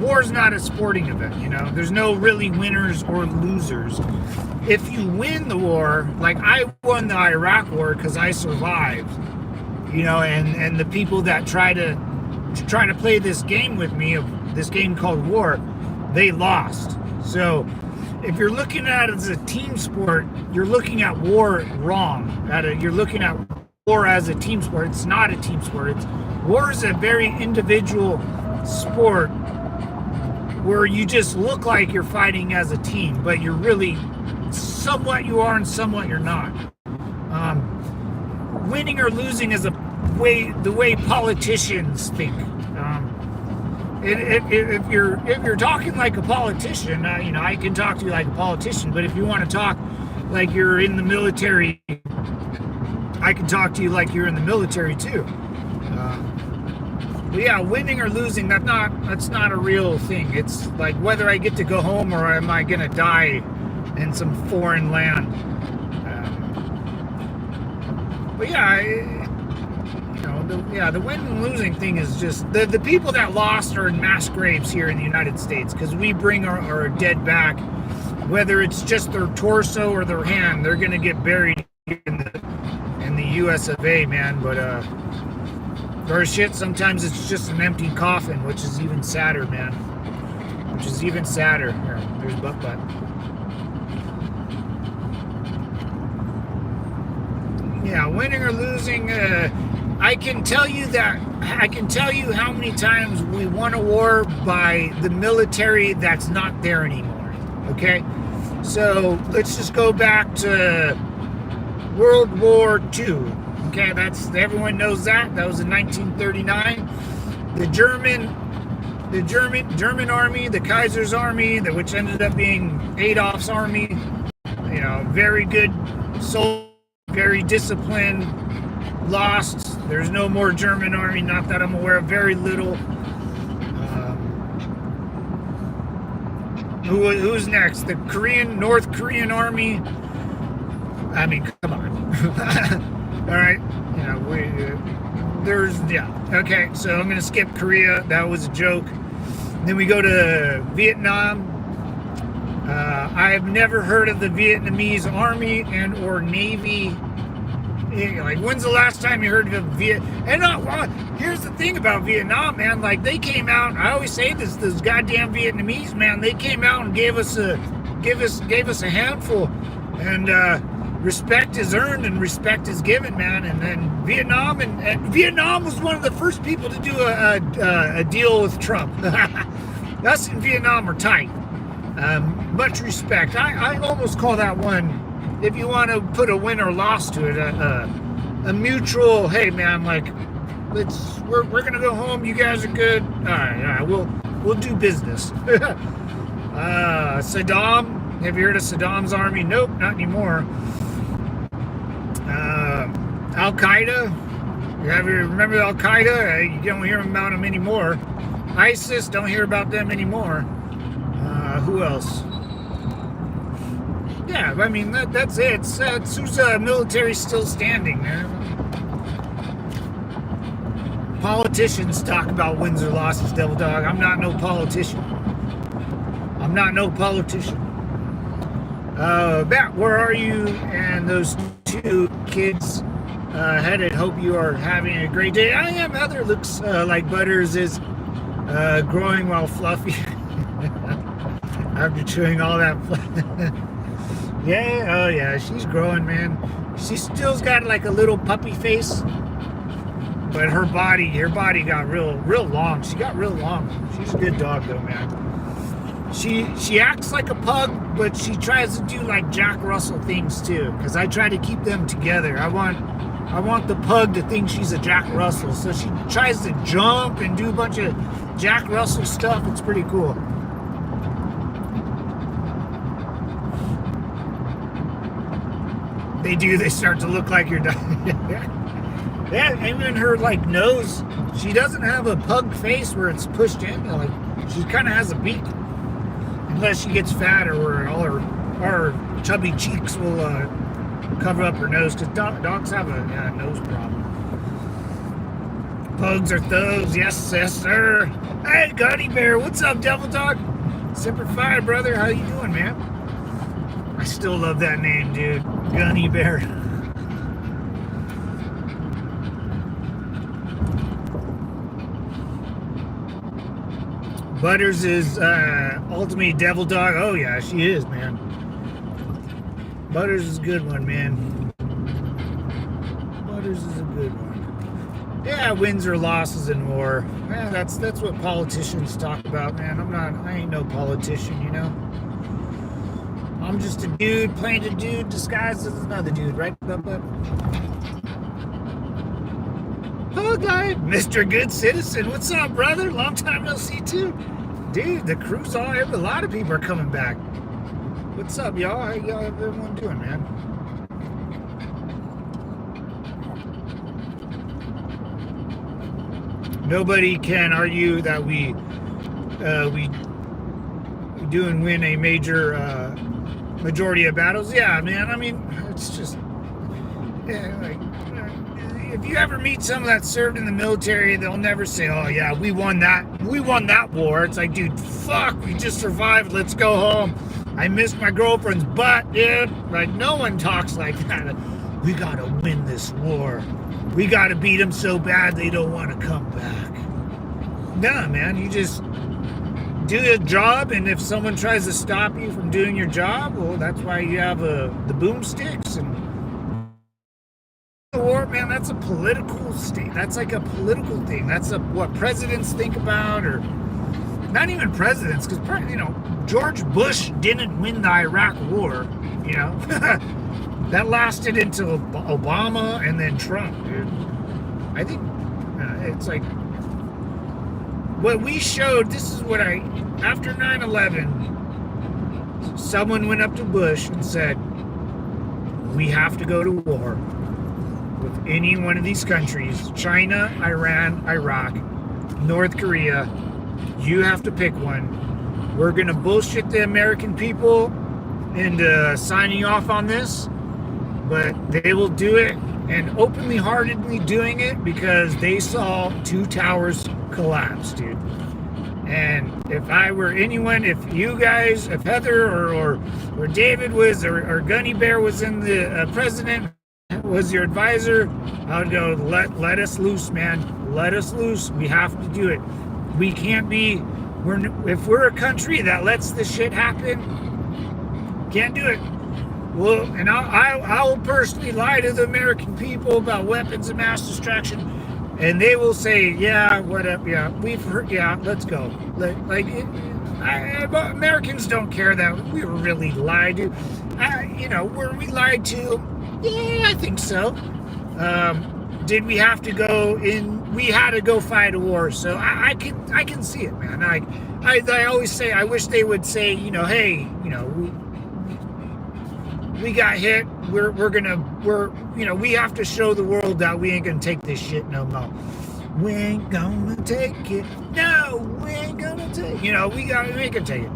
[SPEAKER 1] war's not a sporting event, There's no really winners or losers. If you win the war, like I won the Iraq war because I survived, and the people that try to play this game with me, this game called war, they lost. So if you're looking at it as a team sport, you're looking at war wrong. You're looking at war as a team sport. It's not a team sport. War is a very individual sport where you just look like you're fighting as a team, but you're really somewhat you are and somewhat you're not. Winning or losing is the way politicians think. If you're talking like a politician, I can talk to you like a politician. But if you want to talk like you're in the military, I can talk to you like you're in the military too. But yeah, winning or losing, that's not a real thing. It's like whether I get to go home or am I gonna die in some foreign land. But yeah, the win and losing thing is just the people that lost are in mass graves here in the United States because we bring our dead back whether it's just their torso or their hand, they're gonna get buried in the U.S. of A. Man. But or shit, sometimes it's just an empty coffin, which is even sadder, man. Which is even sadder. Here, there's butt. Yeah, winning or losing. I can tell you how many times we won a war by the military that's not there anymore. Okay, so let's just go back to World War II. Okay, everyone knows that. That was in 1939. The German army, the Kaiser's army, which ended up being Adolf's army. You know, very good soldiers. Very disciplined, lost. There's no more German army, not that I'm aware of, very little. Who's next? The North Korean army. I mean, come on. All right, you know, okay, so I'm gonna skip Korea. That was a joke. Then we go to Vietnam. I've never heard of the Vietnamese army and or navy. Like, when's the last time you heard of here's the thing about Vietnam, man. Like, they came out. I always say this. Those goddamn Vietnamese, man. They came out and gave us a handful, and respect is earned and respect is given, man. And then Vietnam and Vietnam was one of the first people to do a deal with Trump. Us in Vietnam are tight. Much respect. I almost call that one, if you want to put a win or loss to it, a mutual. Hey, man, like, we're gonna go home. You guys are good. All right, we'll do business. Saddam. Have you heard of Saddam's army? Nope, not anymore. Al Qaeda. You remember Al Qaeda? You don't hear about them anymore. ISIS. Don't hear about them anymore. Who else? Yeah, I mean, that's it. It's who's military still standing, man. Politicians talk about wins or losses, Devil Dog. I'm not no politician. Matt, where are you? And those two kids headed. Hope you are having a great day. I am. Heather looks like Butters is growing while fluffy. After chewing all that. Yeah, oh yeah, she's growing, man. She still's got like a little puppy face, but her body got real long. She got real long. She's a good dog though, man. She acts like a pug, but she tries to do like Jack Russell things too, because I try to keep them together. I want the pug to think she's a Jack Russell, so she tries to jump and do a bunch of Jack Russell stuff. It's pretty cool. They start to look like your dog. Yeah, even her like nose, she doesn't have a pug face where it's pushed in. Like, she kind of has a beak, unless she gets fat, or where all her chubby cheeks will cover up her nose, because dogs have a nose problem. Pugs are those, yes sir. Hey, Gunny Bear, what's up, Devil Dog? Semper Fi, brother, how you doing, man? I still love that name, dude. Gunny Bear. Butters is ultimate Devil Dog. Oh yeah, she is, man. Butters is a good one, man. Butters is a good one. Yeah, wins or losses in war. Yeah, that's what politicians talk about, man. I ain't no politician, you know. I'm just a dude playing a dude disguised as another dude, right? Oh, guy, Mr. Good Citizen. What's up, brother? Long time no see, too. Dude, the crew's a lot of people are coming back. What's up, y'all? How y'all everyone doing, man? Nobody can argue that we do and win a major majority of battles. Yeah, man. I mean, it's just, yeah, like, if you ever meet someone that served in the military, they'll never say, "Oh yeah, we won that war." It's like, dude, fuck, we just survived. Let's go home. I miss my girlfriend's butt, dude. Like, no one talks like that. We gotta win this war. We gotta beat them so bad they don't want to come back. Nah, man, you just do your job, and if someone tries to stop you from doing your job, well, that's why you have the boomsticks. And the war, man, that's a political state. That's like a political thing. That's what presidents think about, or not even presidents, because George Bush didn't win the Iraq War. That lasted until Obama and then Trump, dude. I think it's like what we showed. This is what after 9/11, someone went up to Bush and said, we have to go to war with any one of these countries: China, Iran, Iraq, North Korea. You have to pick one. We're gonna bullshit the American people into signing off on this, but they will do it, and openly heartedly doing it, because they saw two towers collapse, dude. And if I were anyone, if you guys, if Heather or David was, or Gunny Bear was in the president, was your advisor, I would go, let us loose, man. Let us loose. We have to do it. We can't be, if we're a country that lets this shit happen, can't do it. Well, and I will personally lie to the American people about weapons of mass destruction, and they will say, yeah, whatever, yeah, we've heard, yeah, let's go. Americans don't care that we were really lied to. Were we lied to? Yeah, I think so. Did we have to go in? We had to go fight a war, so I can see it, man. I always say, I wish they would say, hey, we got hit. We have to show the world that we ain't gonna take this shit no more. We ain't gonna take it. No, we ain't gonna take. We ain't gonna take it.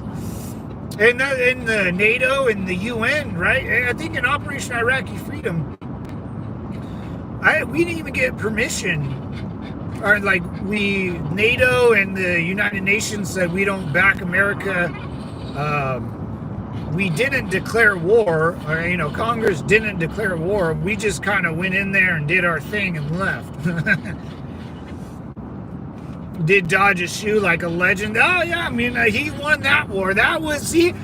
[SPEAKER 1] And in the NATO and the UN, right? I think in Operation Iraqi Freedom, we didn't even get permission. Or NATO and the United Nations said we don't back America. We didn't declare war, or Congress didn't declare war. We just kind of went in there and did our thing and left. Did dodge a shoe like a legend. Oh yeah, he won that war. That was if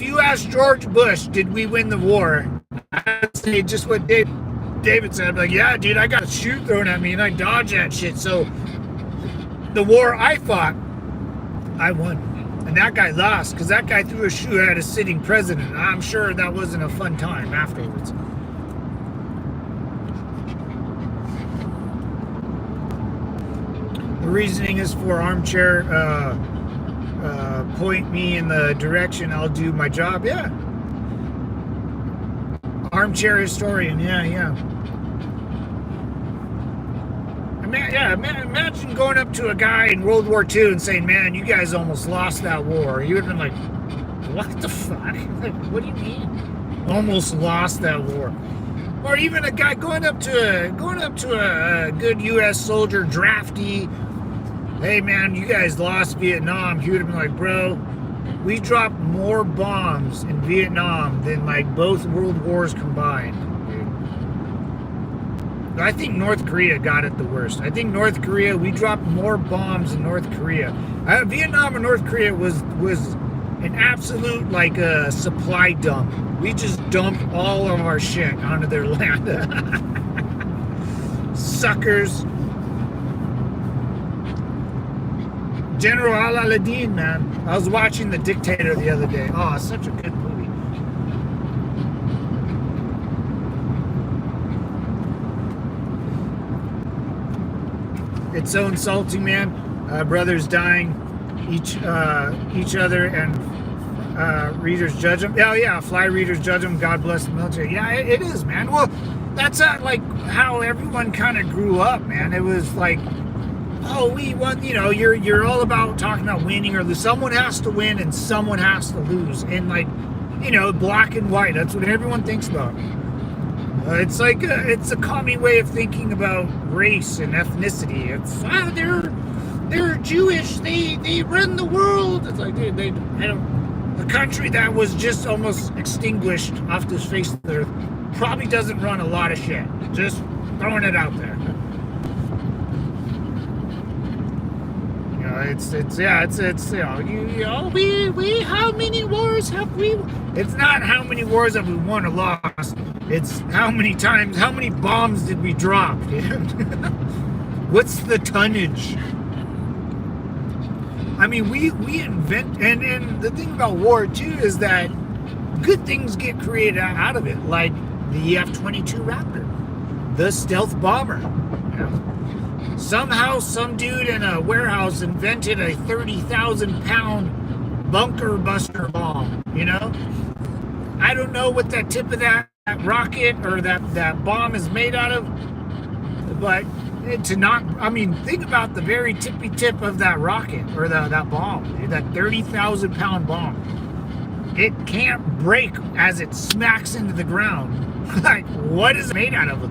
[SPEAKER 1] you ask George Bush, did we win the war? I'd say just what David said. Like, yeah, dude, I got a shoe thrown at me and I dodged that shit. So the war I fought, I won. And that guy lost, because that guy threw a shoe at a sitting president. I'm sure that wasn't a fun time afterwards. The reasoning is for armchair, point me in the direction, I'll do my job. Yeah. Armchair historian. Yeah. Imagine going up to a guy in World War II and saying, man, you guys almost lost that war. You would have been like, what the fuck? Like, what do you mean? Almost lost that war. Or even a guy going up to a good U.S. soldier, drafty. Hey, man, you guys lost Vietnam. He would have been like, bro, we dropped more bombs in Vietnam than both world wars combined. I think North Korea got it the worst. I think North Korea, we dropped more bombs in North Korea. Vietnam and North Korea was an absolute supply dump. We just dumped all of our shit onto their land. Suckers. General Al-Aladdin, man. I was watching The Dictator the other day. Oh, it's such a good movie. It's so insulting, man. Brothers dying each other, and readers judge them. Oh yeah, fly readers judge them. God bless the military. Yeah, it is, man. Well, that's how everyone kind of grew up, man. It was like, oh, we won. You're all about talking about winning or lose. Someone has to win and someone has to lose, and black and white. That's what everyone thinks about. It's it's a common way of thinking about race and ethnicity. It's they're Jewish. They run the world. It's like, dude, I don't. a country that was just almost extinguished off the face of the earth probably doesn't run a lot of shit. Just throwing it out there. You know, we how many wars have we? It's not how many wars have we won or lost. It's how many bombs did we drop, dude? What's the tonnage? I mean, we invent, and the thing about war too is that good things get created out of it, like the F-22 Raptor, the stealth bomber. You know? Somehow, some dude in a warehouse invented a 30,000-pound bunker buster bomb. You know, I don't know what that tip of that rocket or that bomb is made out of, but think about the very tippy tip of that rocket or that bomb, that 30,000-pound bomb. It can't break as it smacks into the ground. Like, what is it made out of?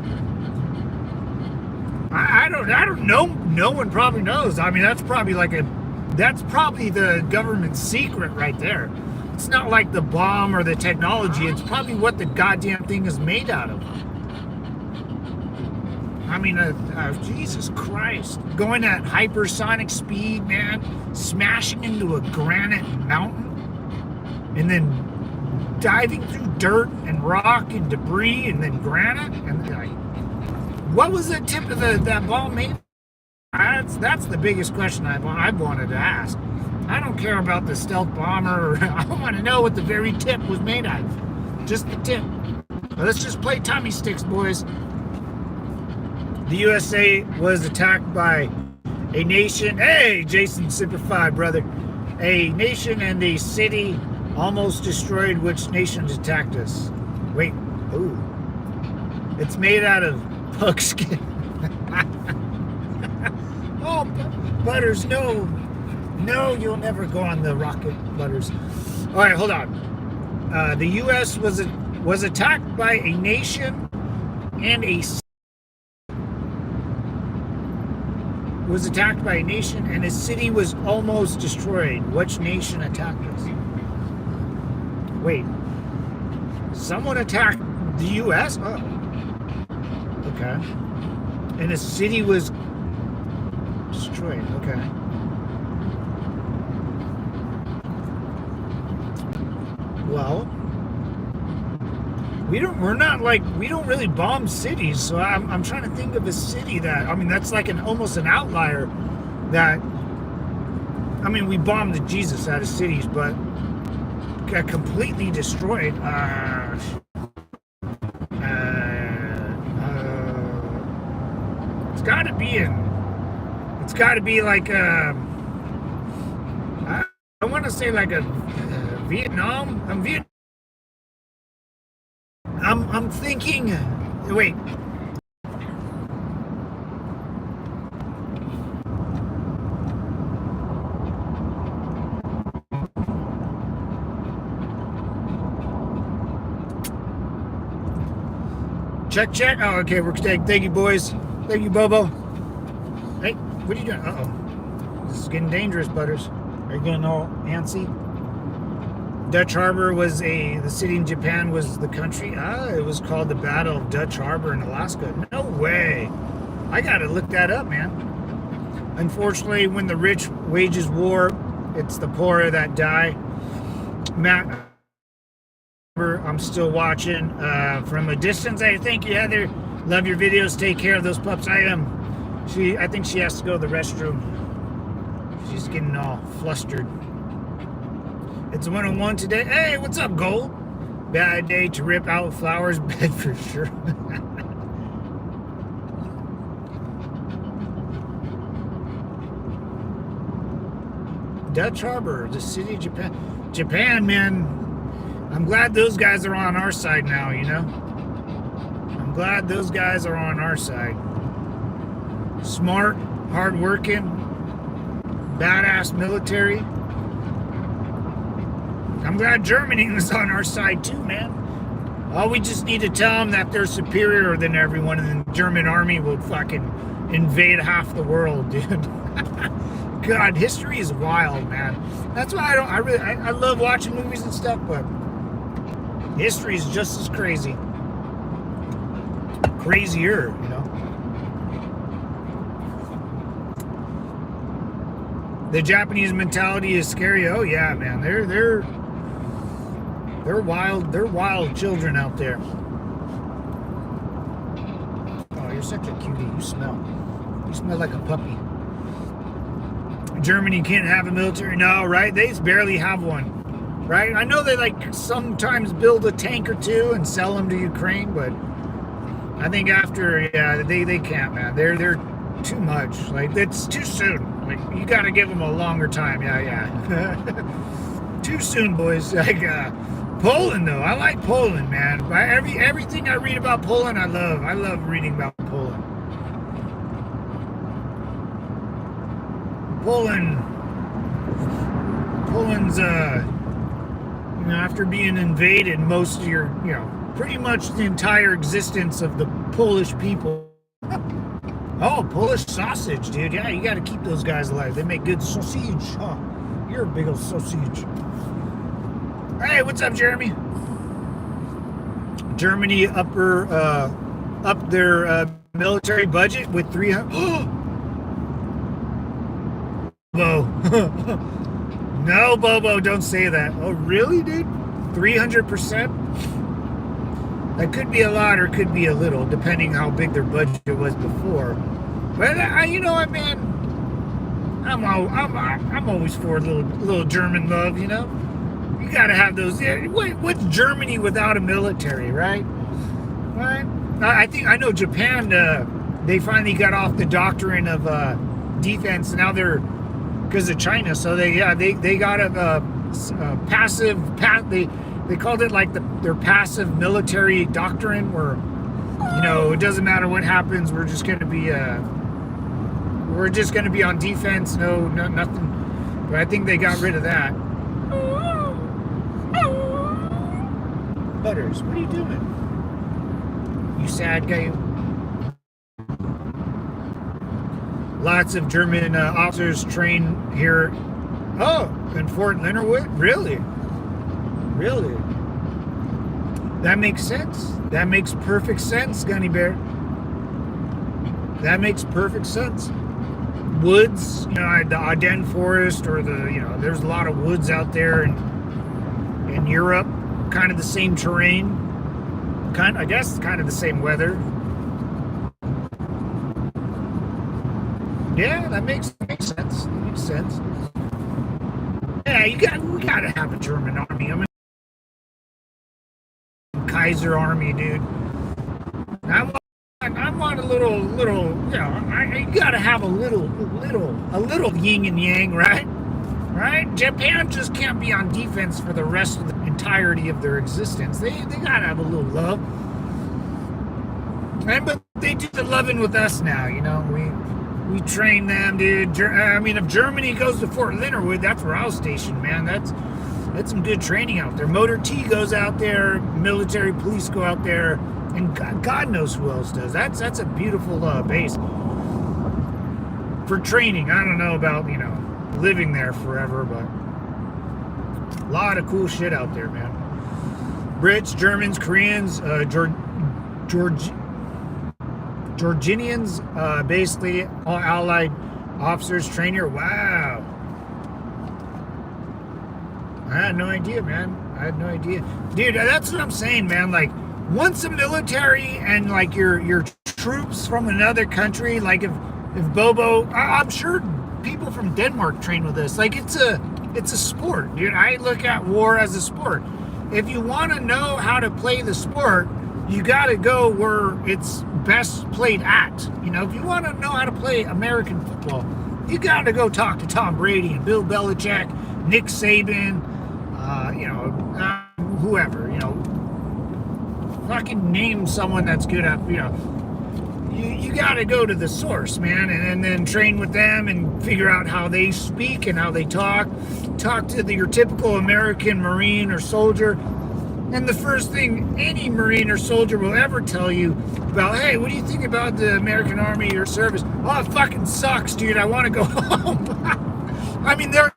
[SPEAKER 1] I don't know. No one probably knows. I mean, that's probably the government secret right there. It's not like the bomb or the technology. It's probably what the goddamn thing is made out of. I mean, Jesus Christ. Going at hypersonic speed, man. Smashing into a granite mountain. And then diving through dirt and rock and debris and then granite. And what was the tip of that bomb made? That's the biggest question I've wanted to ask. I don't care about the stealth bomber. I want to know what the very tip was made out of. Just the tip. Let's just play tummy sticks, boys. The USA was attacked by a nation. Hey, Jason Simplified, brother. A nation and a city almost destroyed. Which nation attacked us? Wait. Ooh. It's made out of pug skin. Oh, Butters, no. No, you'll never go on the rocket, Butters. All right, hold on. The U.S. was attacked by a nation and a city was almost destroyed. Which nation attacked us? Wait. Someone attacked the U.S.? Oh. Okay. And a city was destroyed. Okay. Well, we don't really bomb cities, so I'm trying to think of a city that's like almost an outlier that, we bombed the Jesus out of cities, but got completely destroyed. It's got to be like I want to say like a Vietnam. I'm thinking. Wait. Check. Oh, okay. We're staying. Thank you, boys. Thank you, Bobo. Hey, what are you doing? Uh-oh. This is getting dangerous, Butters. Are you getting all antsy? Dutch Harbor the city in Japan was the country. It was called the Battle of Dutch Harbor in Alaska. No way. I gotta look that up, man. Unfortunately, when the rich wages war, it's the poor that die. Matt, I'm still watching from a distance. Hey, thank you, Heather. Love your videos. Take care of those pups. I think she has to go to the restroom. She's getting all flustered. It's 101 today. Hey, what's up, Gold? Bad day to rip out Flowers' bed for sure. Dutch Harbor, the city of Japan. Japan, man. I'm glad those guys are on our side now, you know? I'm glad those guys are on our side. Smart, hardworking, badass military. I'm glad Germany was on our side too, man. All we just need to tell them that they're superior than everyone, and the German army will fucking invade half the world, dude. God, history is wild, man. That's why I love watching movies and stuff, but history is just as crazy. Crazier, you know. The Japanese mentality is scary. Oh yeah, man. They're wild children out there. Oh, you're such a cutie. You smell like a puppy. Germany can't have a military. No, right? They barely have one. Right? I know they like sometimes build a tank or two and sell them to Ukraine, but I think after, yeah, they can't, man. They're too much. Like, it's too soon. Like, you got to give them a longer time. Yeah. Too soon, boys. Like, Poland, though. I like Poland, man. Everything I read about Poland, I love. I love reading about Poland. Poland's, you know, after being invaded, most of your, you know, pretty much the entire existence of the Polish people. Oh, Polish sausage, dude. Yeah, you got to keep those guys alive. They make good sausage. Huh? You're a big old sausage. Hey, what's up, Jeremy? Germany up their military budget with 300. Bobo. No, Bobo, don't say that. Oh, really, dude? 300%? That could be a lot or could be a little, depending how big their budget was before. But you know what, man? I'm always for a little German love, you know. You gotta have those. What's Germany without a military, right? Right? I know Japan. They finally got off the doctrine of defense. Now they're because of China. So they got a passive. They called it like their passive military doctrine, where, you know, it doesn't matter what happens, we're just going to be on defense. No, nothing. But I think they got rid of that. Butters, what are you doing? You sad guy. Lots of German officers train here. Oh, in Fort Leonard? Really? Really? That makes sense. That makes perfect sense, Gunny Bear. That makes perfect sense. Woods, you know, the Ardennes forest, or there's a lot of woods out there in Europe. Kind of the same terrain. I guess kind of the same weather. Yeah, that makes sense. That makes sense. Yeah, we gotta have a German army. I mean, Kaiser army, dude. I want a little, you know, you gotta have a little yin and yang, right? Right? Japan just can't be on defense for the rest of the entirety of their existence. They gotta have a little love. But they do the loving with us now, you know. We train them, dude. I mean, if Germany goes to Fort Leonard, that's where I was stationed, man. That's some good training out there. Motor T goes out there, military police go out there, and God knows who else does. That's a beautiful base for training. I don't know about, you know, living there forever, but a lot of cool shit out there, man. Brits, Germans, Koreans, Georgians, basically all allied officers train here. Wow. I had no idea, man. I had no idea. Dude, that's what I'm saying, man. Like, once the military and like your troops from another country, like if Bobo, I'm sure people from Denmark train with us. Like, it's a sport, dude. I look at war as a sport. If you want to know how to play the sport, you got to go where it's best played at. You know, if you want to know how to play American football, you got to go talk to Tom Brady and Bill Belichick, Nick Saban, whoever, you know. Fucking name someone that's good at, you know. You got to go to the source, man, and then train with them and figure out how they speak and how they talk. Talk to your typical American Marine or soldier. And the first thing any Marine or soldier will ever tell you about, hey, what do you think about the American Army or service? Oh, it fucking sucks, dude. I want to go home. I mean, they're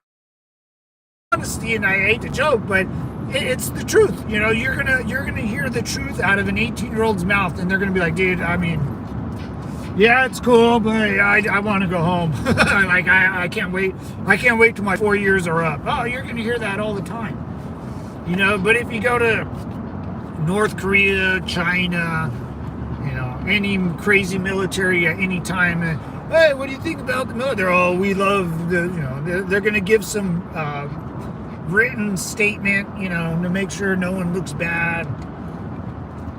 [SPEAKER 1] honesty, and I hate to joke, but it's the truth. You know, you're gonna hear the truth out of an 18-year-old's mouth, and they're gonna be like, dude, I mean, yeah, it's cool, but I want to go home. Like I can't wait. I can't wait till my 4 years are up. Oh, you're gonna hear that all the time. You know, but if you go to North Korea, China, you know, any crazy military at any time, hey, what do you think about the military? Oh, we love the, you know, they're going to give some written statement, you know, to make sure no one looks bad.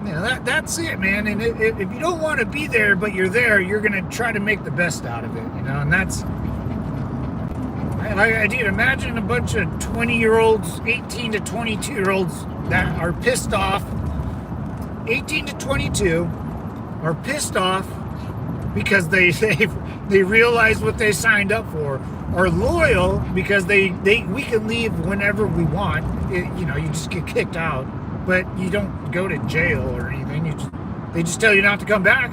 [SPEAKER 1] You know, that's it, man. And if you don't want to be there, but you're there, you're going to try to make the best out of it, you know, and that's, like I did, imagine a bunch of 20-year-olds, 18 to 22-year-olds that are pissed off, 18 to 22, are pissed off because they realize what they signed up for, are loyal because we can leave whenever we want. You know, you just get kicked out, but you don't go to jail or anything. They just tell you not to come back.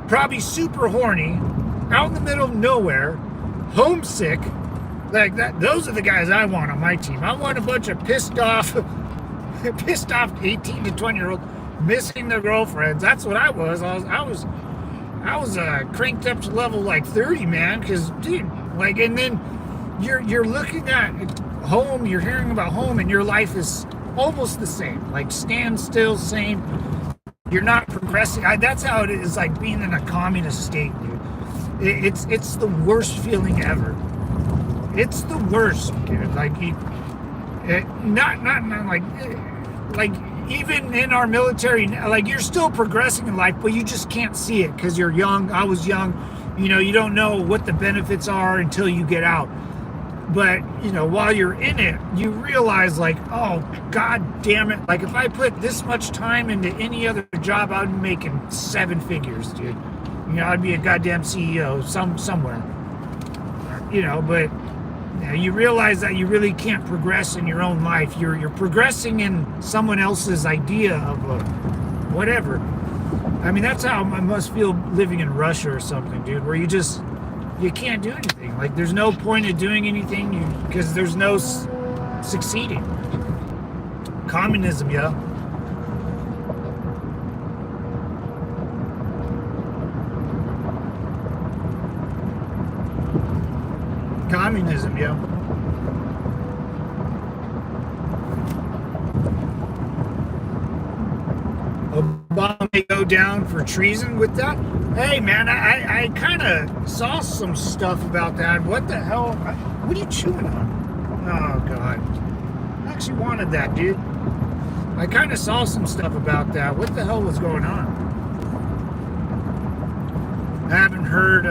[SPEAKER 1] Probably super horny, out in the middle of nowhere, homesick, like that. Those are the guys I want on my team. I want a bunch of pissed off 18 to 20-year-olds missing their girlfriends. That's what I was. I was cranked up to level like 30, man. Because, dude, like, and then you're looking at home. You're hearing about home, and your life is almost the same. Like standstill, same. You're not progressing. That's how it is. Like being in a communist state, dude. It's the worst feeling ever. It's the worst, dude. Like, not like even in our military, like you're still progressing in life, but you just can't see it because you're young. I was young. You know, you don't know what the benefits are until you get out. But, you know, while you're in it, you realize like, oh, God damn it. Like if I put this much time into any other job, I'd be making 7 figures, dude. You know, I'd be a goddamn CEO somewhere. You know, but you know, you realize that you really can't progress in your own life. You're progressing in someone else's idea of whatever. I mean, that's how I must feel living in Russia or something, dude, where you can't do anything. Like, there's no point of doing anything because there's no succeeding. Communism, yeah. Communism, yeah. Obama may go down for treason with that. Hey, man, I kind of saw some stuff about that. What the hell? What are you chewing on? Oh, God. I actually wanted that, dude. I kind of saw some stuff about that. What the hell was going on? I haven't heard,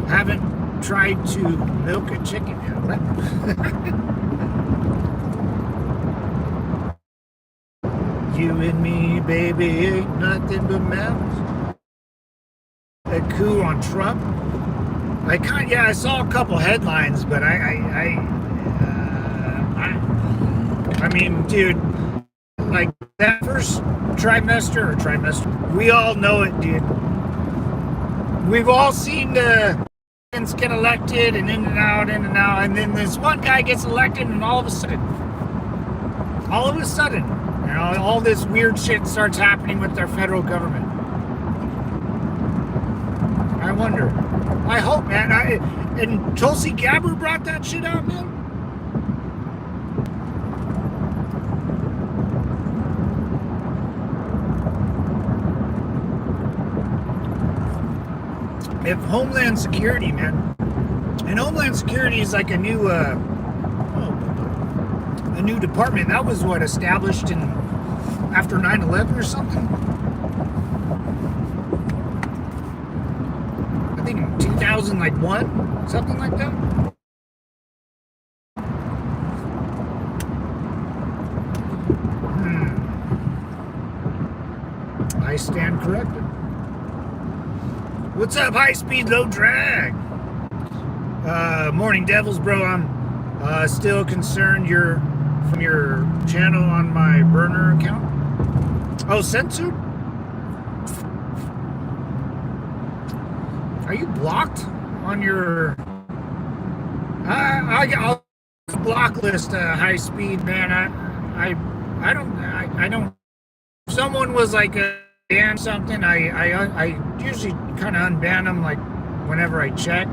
[SPEAKER 1] haven't tried to milk a chicken yet. What? You and me, baby, ain't nothing but mountains. A coup on Trump. I saw a couple headlines, but I mean, dude, like that first trimester, we all know it, dude. We've all seen the get elected and in and out, and then this one guy gets elected, and all of a sudden, you know, all this weird shit starts happening with their federal government. I wonder. I hope, man. And Tulsi Gabbard brought that shit out, man. If Homeland Security, man, and Homeland Security is like a new department that was established in after 9/11 or something. I think in 2001, something like that. I stand corrected. What's up, high speed, low drag? Morning Devils, bro. I'm still concerned you're from your channel on my burner account. Oh, censored? Are you blocked on your? I'll block list high speed, man. I don't. If someone was like a ban something, I usually kind of unban them like whenever I check.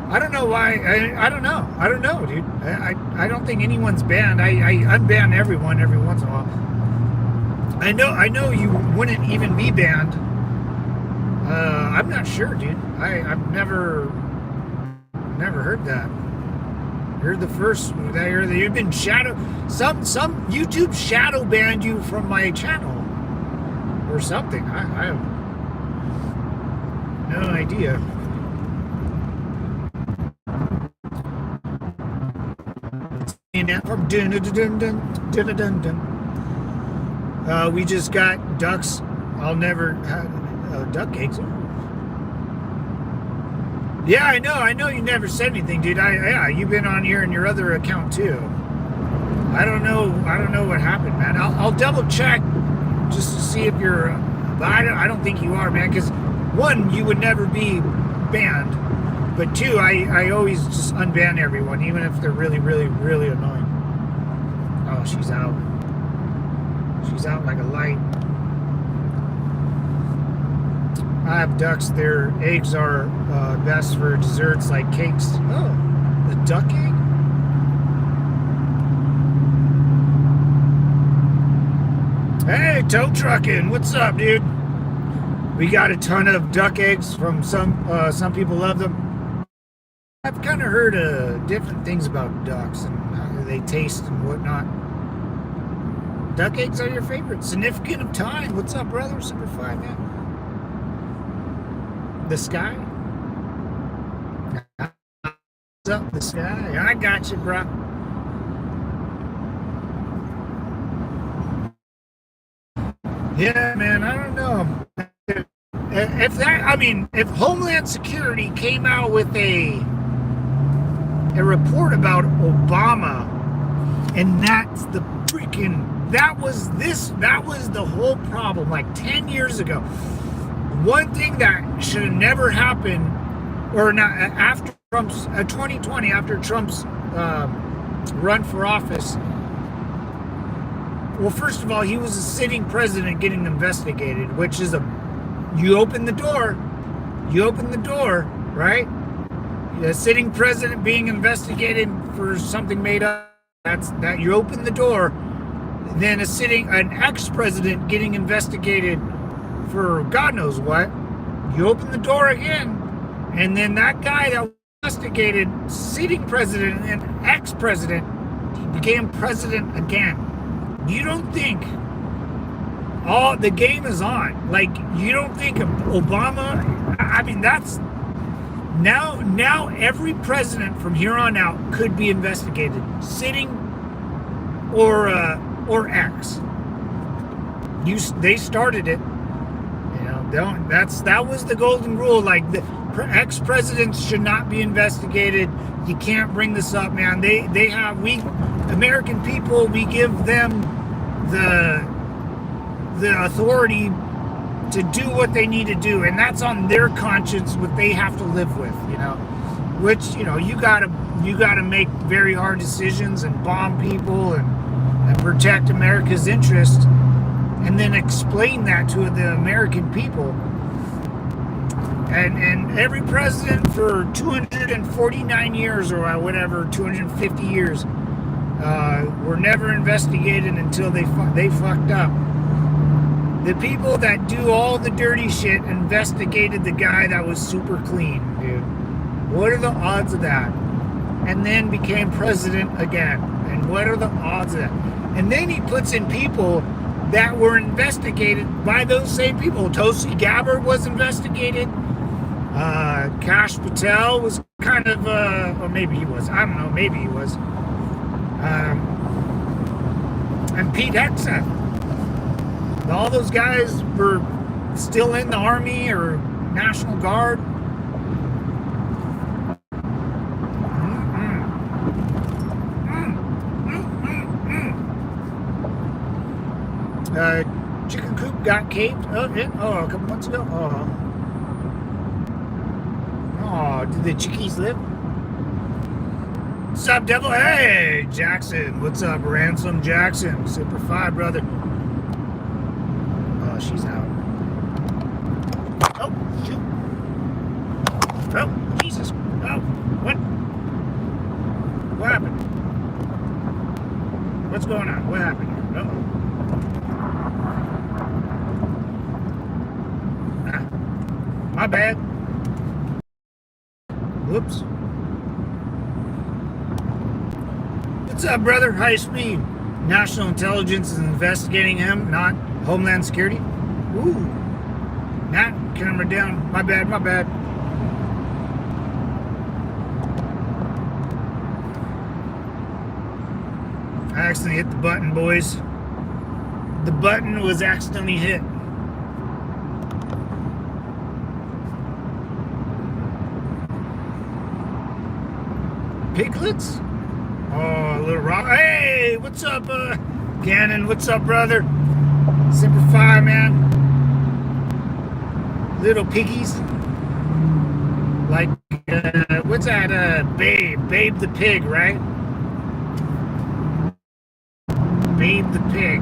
[SPEAKER 1] I don't know why. I don't know. I don't know, dude. I don't think anyone's banned. I unban everyone every once in a while. I know you wouldn't even be banned. I'm not sure, dude. I've never heard that. You're the first. You've been shadow. Some YouTube shadow banned you from my channel or something. I have no idea. From we just got ducks. I'll never have duck eggs. Yeah, I know. You never said anything, dude. Yeah, you've been on here in your other account too. I don't know what happened, man. I'll double check just to see if you're. But I don't think you are, man. Because one, you would never be banned. But two, I always just unban everyone, even if they're really, really, really annoying. Oh, she's out. She's out like a light. I have ducks. Their eggs are best for desserts like cakes. Oh, the duck egg? Hey, tow trucking. What's up, dude? We got a ton of duck eggs from some people love them. I've kind of heard different things about ducks and how they taste and whatnot. Duck eggs are your favorite. Significant of time. What's up, brother? Super 5, man. The sky? What's up, the sky? I got you, bro. Yeah, man, I don't know. If Homeland Security came out with a report about Obama, and that's the freaking, that was the whole problem like 10 years ago. One thing that should have never happened, or not after Trump's 2020, after Trump's run for office. Well, first of all, he was a sitting president getting investigated, which is you open the door, right? A sitting president being investigated for something made up, that you open the door. Then an ex-president getting investigated for God knows what, you open the door again, and then that guy that was investigated, sitting president and ex-president, he became president again. You don't think the game is on? Like, you don't think Obama? I mean, that's now every president from here on out could be investigated, sitting or ex. They started it. That was the golden rule. Like, the ex-presidents should not be investigated. You can't bring this up, man. We American people, we give them the authority to do what they need to do, and that's on their conscience, what they have to live with, which, you gotta make very hard decisions and bomb people and protect America's interest, and then explain that to the American people. And every president for 249 years or whatever, 250 years, were never investigated until they fucked up. The people that do all the dirty shit investigated the guy that was super clean, dude. What are the odds of that? And then became president again. And what are the odds of that? And then he puts in people that were investigated by those same people. Tulsi Gabbard was investigated. Kash Patel was kind of, or maybe he was. I don't know. Maybe he was. And Pete Hegseth. All those guys were still in the Army or National Guard. Chicken coop got caped. A couple months ago. Do the chickies live? What's up, devil? Hey, Jackson. What's up, Ransom Jackson? Super 5, brother. Oh, she's out. Oh, shoot. Oh, Jesus. Oh, what? What happened? What's going on? What happened here? Uh-oh. My bad. Whoops. What's up, brother? High speed. National intelligence is investigating him, not Homeland Security. Ooh. Nat, camera down. My bad, my bad. I accidentally hit the button, boys. The button was accidentally hit. Piglets? Oh, a little rock. Hey, what's up, Gannon? What's up, brother? Simplify, man. Little piggies. Like, what's that, Babe the pig, right? Babe the pig.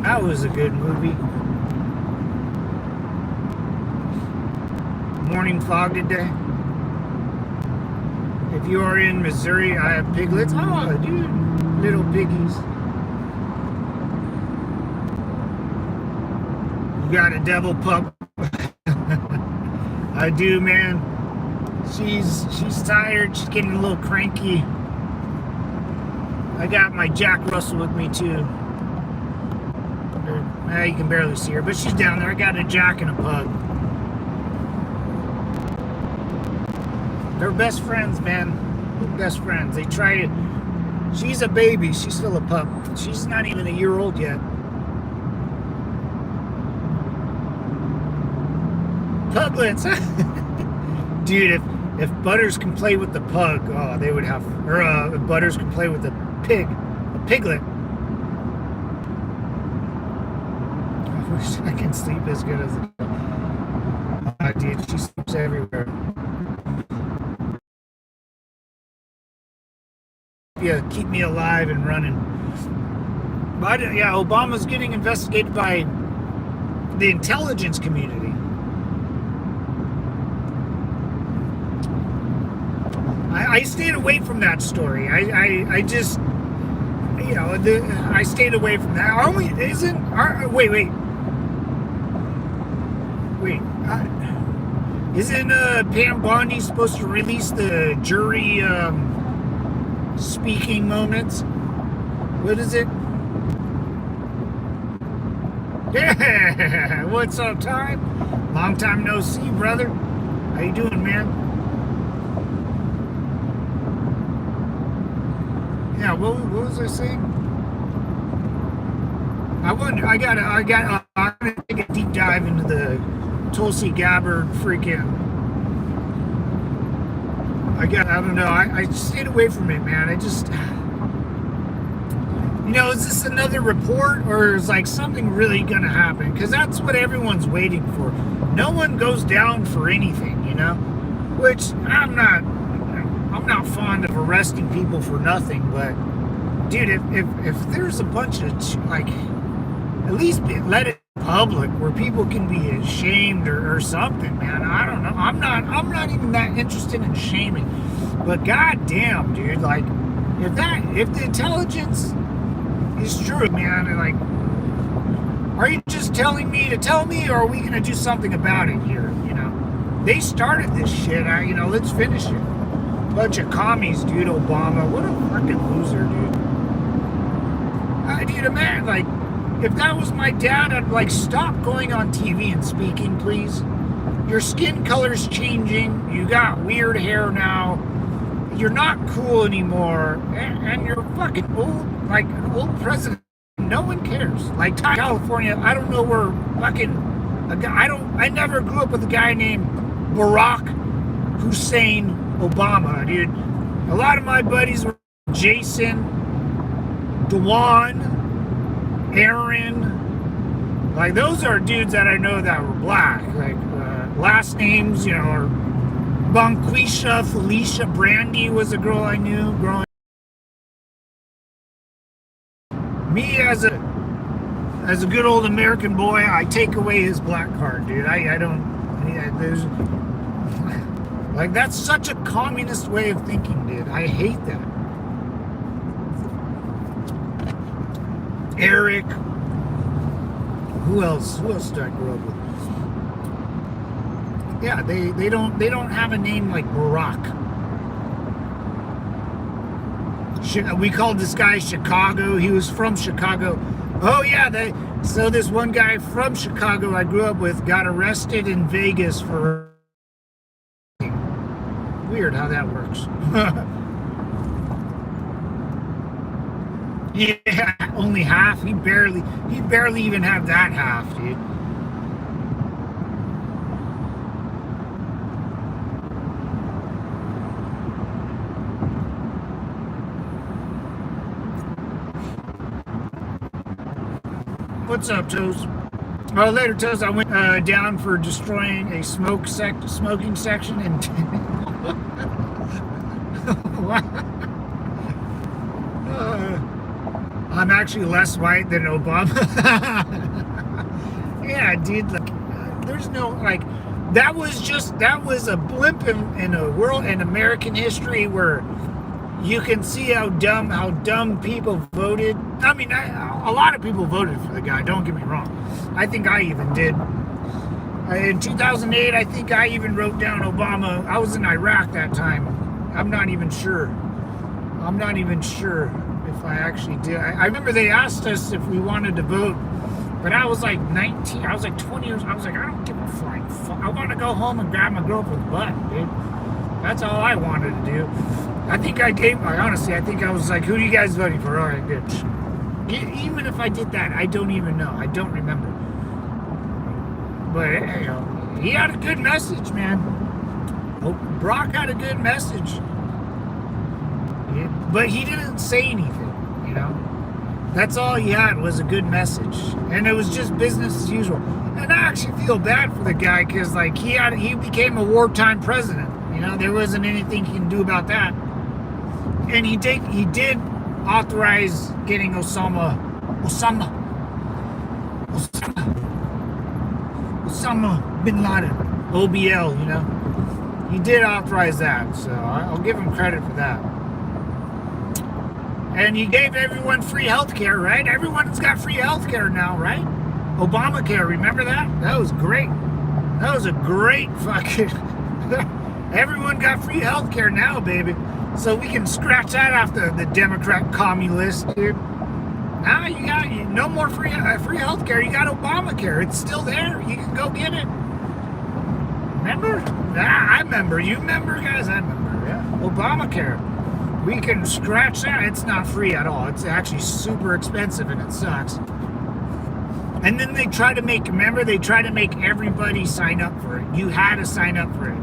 [SPEAKER 1] That was a good movie. Morning fog today. If you are in Missouri, I have piglets. Oh, dude, little piggies. You got a devil pup. I do, man. She's tired. She's getting a little cranky. I got my Jack Russell with me too. You can barely see her, but she's down there. I got a Jack and a pug. They're best friends, man. They're best friends. They try to... She's a baby. She's still a pup. She's not even a year old yet. Puglets. Dude, if Butters can play with the pug, oh, they would have... Or if Butters can play with a piglet. I wish I can sleep as good as... dude, she sleeps everywhere. Yeah, keep me alive and running. But yeah, Obama's getting investigated by the intelligence community. I stayed away from that story. I just, you know, I stayed away from that. Isn't Pam Bondi supposed to release the jury speaking moments? What is it? Yeah, what's up, Time? Long time no see, brother. How you doing, man? Yeah, what was I saying? I'm gonna take a deep dive into the Tulsi Gabbard freaking. I don't know. I stayed away from it, man. I just, you know, is this another report or is like something really gonna happen? Because that's what everyone's waiting for. No one goes down for anything, you know. Which I'm not fond of arresting people for nothing. But dude, if there's a bunch of like, at least let it public where people can be ashamed or something, man. I don't know. I'm not even that interested in shaming, but goddamn, dude, like if the intelligence is true, man, like, are you just telling me to tell me, or are we gonna do something about it here? You know, they started this shit. You know, let's finish it. Bunch of commies, dude. Obama, what a fucking loser, dude. Dude, man, like. If that was my dad, I'd like, stop going on TV and speaking, please. Your skin color's changing. You got weird hair now. You're not cool anymore. And you're fucking old, like an old president. No one cares. Like California, I don't know where fucking a guy. I never grew up with a guy named Barack Hussein Obama, dude. A lot of my buddies were Jason, Dewan, Aaron, Like, those are dudes that I know that were black. Like, last names, you know, are Bonquisha, Felicia, Brandy was a girl I knew growing. Me as a good old American boy, I take away his black card, dude. I don't. There's like, that's such a communist way of thinking, dude. I hate that. Eric. Who else did I grow up with? Yeah, they don't have a name like Barack. We called this guy Chicago. He was from Chicago. Oh yeah, so this one guy from Chicago I grew up with got arrested in Vegas for. Weird how that works. Yeah, only half. He barely even had that half, dude. What's up, Toes? Oh, later, Toes. I went down for destroying a smoking section and. I'm actually less white than Obama. Yeah, dude. Like, there's no like. That was a blimp in a world in American history where you can see how dumb people voted. I mean, a lot of people voted for the guy. Don't get me wrong. I think I even did. In 2008, I think I even wrote down Obama. I was in Iraq that time. I'm not even sure if I actually did. I remember they asked us if we wanted to vote, but I was like 19. I was like 20 years. I was like, I don't give a flying fuck. I want to go home and grab my girlfriend's butt, dude. That's all I wanted to do. I think I was like, who are you guys voting for? All right, good. Even if I did that, I don't even know. I don't remember. But you know, he had a good message, man. Brock had a good message. Yeah, but he didn't say anything, you know. That's all he had was a good message. And it was just business as usual. And I actually feel bad for the guy because, like, he became a wartime president. You know, there wasn't anything he can do about that. And he did authorize getting Osama bin Laden, OBL, you know. He did authorize that, so I'll give him credit for that. And he gave everyone free health care, right? Everyone's got free health care now, right? Obamacare, remember that? That was great. That was a great fucking... Everyone got free health care now, baby. So we can scratch that off the Democrat commie list, dude. Now you got no more free health care. You got Obamacare. It's still there. You can go get it. Remember? I remember. You remember, guys? I remember. Yeah. Obamacare. We can scratch that. It's not free at all. It's actually super expensive and it sucks. And then they try to make everybody sign up for it. You had to sign up for it.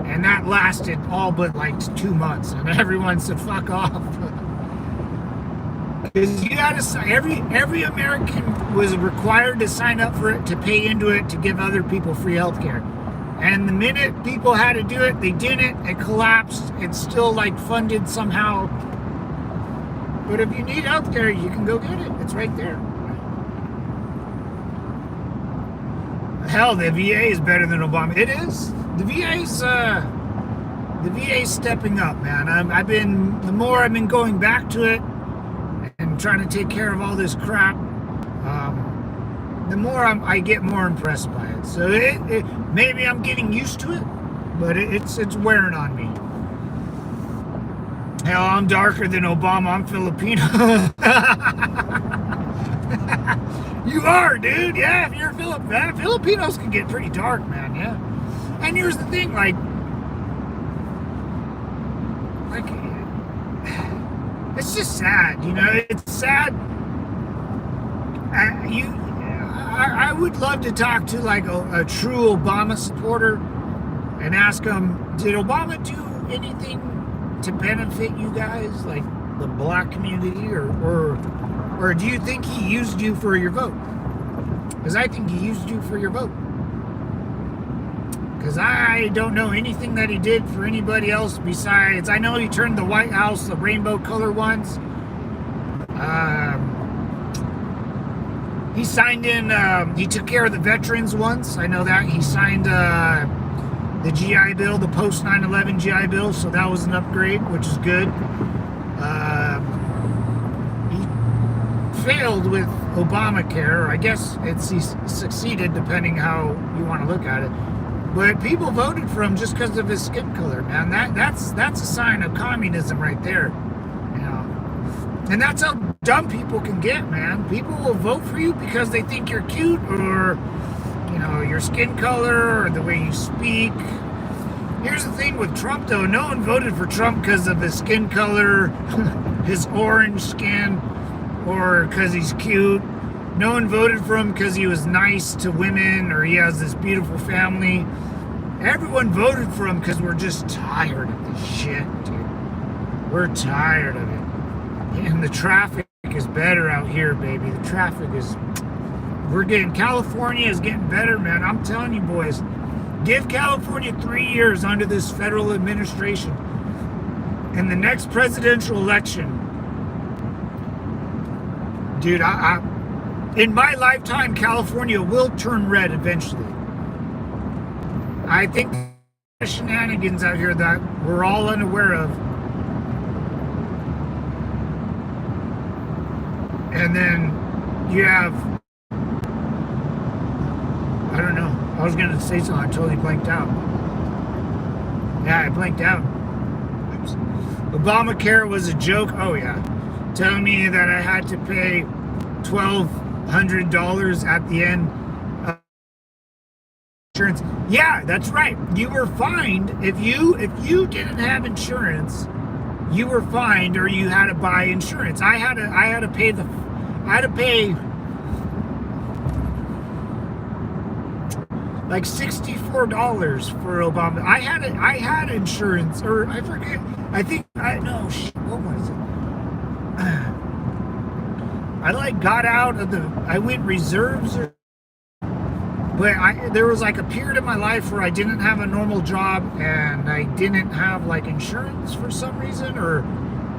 [SPEAKER 1] And that lasted all but like 2 months. And everyone said, fuck off. Because you had to, every American was required to sign up for it, to pay into it, to give other people free health care. And the minute people had to do it, they didn't. It collapsed. It's still like funded somehow. But if you need health care, you can go get it. It's right there. Hell, the VA is better than Obama. It is. The VA's stepping up, man. The more I've been going back to it and trying to take care of all this crap, the more I get more impressed by it. So maybe I'm getting used to it, but it's wearing on me. Hell, I'm darker than Obama. I'm Filipino. You are, dude. Yeah, if you're Filipino, Filipinos can get pretty dark, man. Yeah. And here's the thing, like it's just sad, you know. It's sad. I would love to talk to like a true Obama supporter and ask him, did Obama do anything to benefit you guys, like the black community, or do you think he used you for your vote? Because I think he used you for your vote. Because I don't know anything that he did for anybody else besides, I know he turned the White House the rainbow color once. He signed in, he took care of the veterans once. I know that. He signed the GI Bill, the post 9/11 GI Bill, so that was an upgrade, which is good. He failed with Obamacare. I guess he succeeded, depending how you want to look at it. But people voted for him just because of his skin color, man. That's a sign of communism right there, you know. And that's how dumb people can get, man. People will vote for you because they think you're cute, or you know, your skin color, or the way you speak. Here's the thing with Trump, though. No one voted for Trump because of his skin color, his orange skin, or because he's cute. No one voted for him because he was nice to women or he has this beautiful family. Everyone voted for him because we're just tired of this shit, dude. We're tired of it. And the traffic is better out here, baby. The traffic is... California is getting better, man. I'm telling you, boys. Give California 3 years under this federal administration. And the next presidential election, dude, in my lifetime, California will turn red eventually. I think shenanigans out here that we're all unaware of. And then you have, I don't know, I was going to say something, I totally blanked out. Yeah, I blanked out. Oops. Obamacare was a joke. Oh yeah. Telling me that I had to pay $1,200 at the end of insurance. Yeah, that's right. You were fined if you didn't have insurance. You were fined, or you had to buy insurance. I had to pay like $64 for Obama. I had insurance, or I forget. What was it? I like got out of I went reserves, but there was like a period in my life where I didn't have a normal job and I didn't have like insurance for some reason, or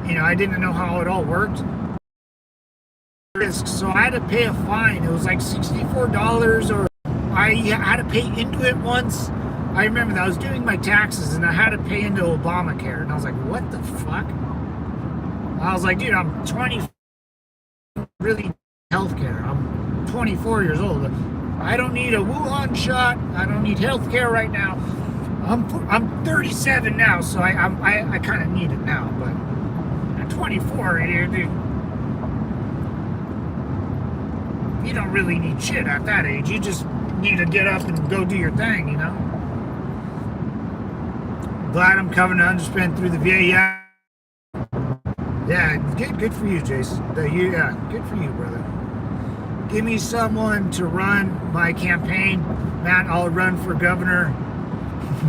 [SPEAKER 1] you know, I didn't know how it all worked. So I had to pay a fine. It was like $64, or I had to pay into it once. I remember that I was doing my taxes and I had to pay into Obamacare, and I was like, what the fuck? I was like, dude, I'm 20. Really healthcare. I'm 24 years old. I don't need a Wuhan shot. I don't need healthcare right now. I'm 37 now, so I kind of need it now. But at 24, dude, you don't really need shit at that age. You just need to get up and go do your thing, you know. Glad I'm coming to underspend through the VA. Yeah, good for you, Jason. Good for you, brother. Give me someone to run my campaign. Matt, I'll run for governor.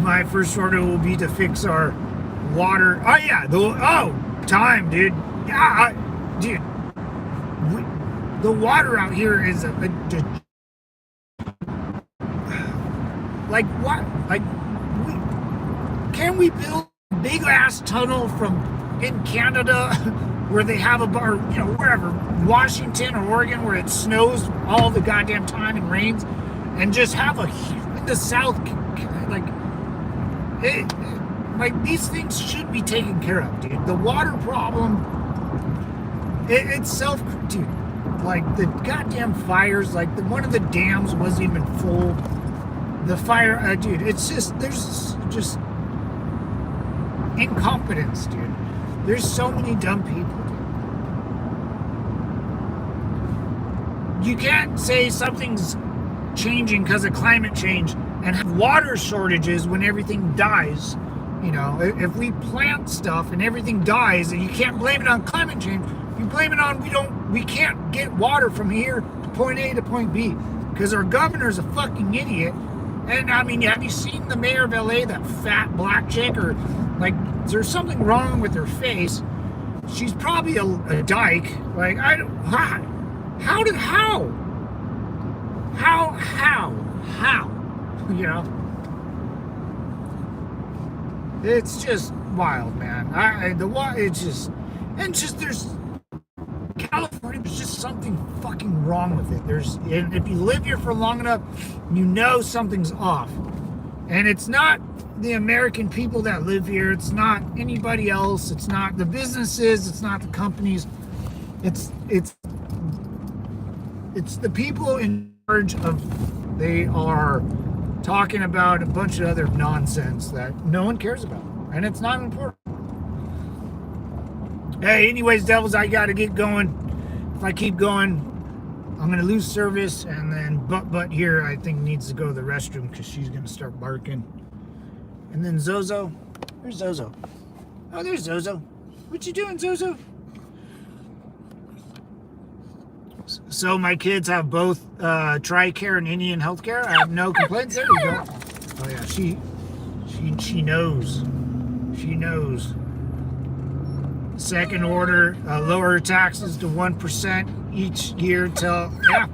[SPEAKER 1] My first order will be to fix our water. Oh, yeah. Time, dude. Yeah, dude. The water out here is like what? Like, can we build a big ass tunnel in Canada where they have a bar, you know, wherever, Washington or Oregon, where it snows all the goddamn time and rains, and just have in the South, like these things should be taken care of, dude. The water problem, it's dude, like the goddamn fires, like one of the dams wasn't even full. The fire, dude, there's just incompetence, dude. There's so many dumb people, dude. You can't say something's changing because of climate change and have water shortages when everything dies. You know, if we plant stuff and everything dies, and you can't blame it on climate change, you blame it on we can't get water from here to point A to point B because our governor's a fucking idiot. And I mean, have you seen the mayor of LA, that fat black chick, or like, there's something wrong with her face? She's probably a dyke. Like, how? How? You know? It's just wild, man. There's California, there's just something fucking wrong with it. And if you live here for long enough, you know something's off. And it's not the American people that live here. It's not anybody else. It's not the businesses. It's not the companies. It's the people in charge of. They are talking about a bunch of other nonsense that no one cares about, and it's not important. Hey, anyways, devils, I gotta get going. If I keep going, I'm gonna lose service, and then butt here I think needs to go to the restroom because she's gonna start barking. And then Zozo, where's Zozo? Oh, there's Zozo. What you doing, Zozo? So my kids have both TRICARE and Indian healthcare. I have no complaints. There we go. Oh yeah, she knows. She knows. Second order, lower taxes to 1% each year till, yeah.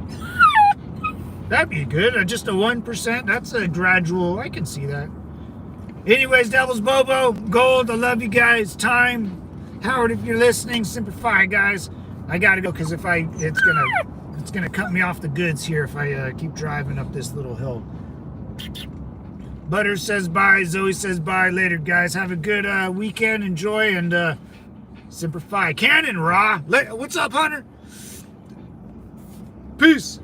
[SPEAKER 1] That'd be good. Just a 1%. That's a gradual. I can see that. Anyways, Devils, Bobo, Gold, I love you guys. Time. Howard, if you're listening, simplify, guys. I gotta go because it's gonna cut me off the goods here if I keep driving up this little hill. Butter says bye. Zoe says bye. Later, guys. Have a good weekend. Enjoy and simplify. Cannon Raw. What's up, Hunter? Peace.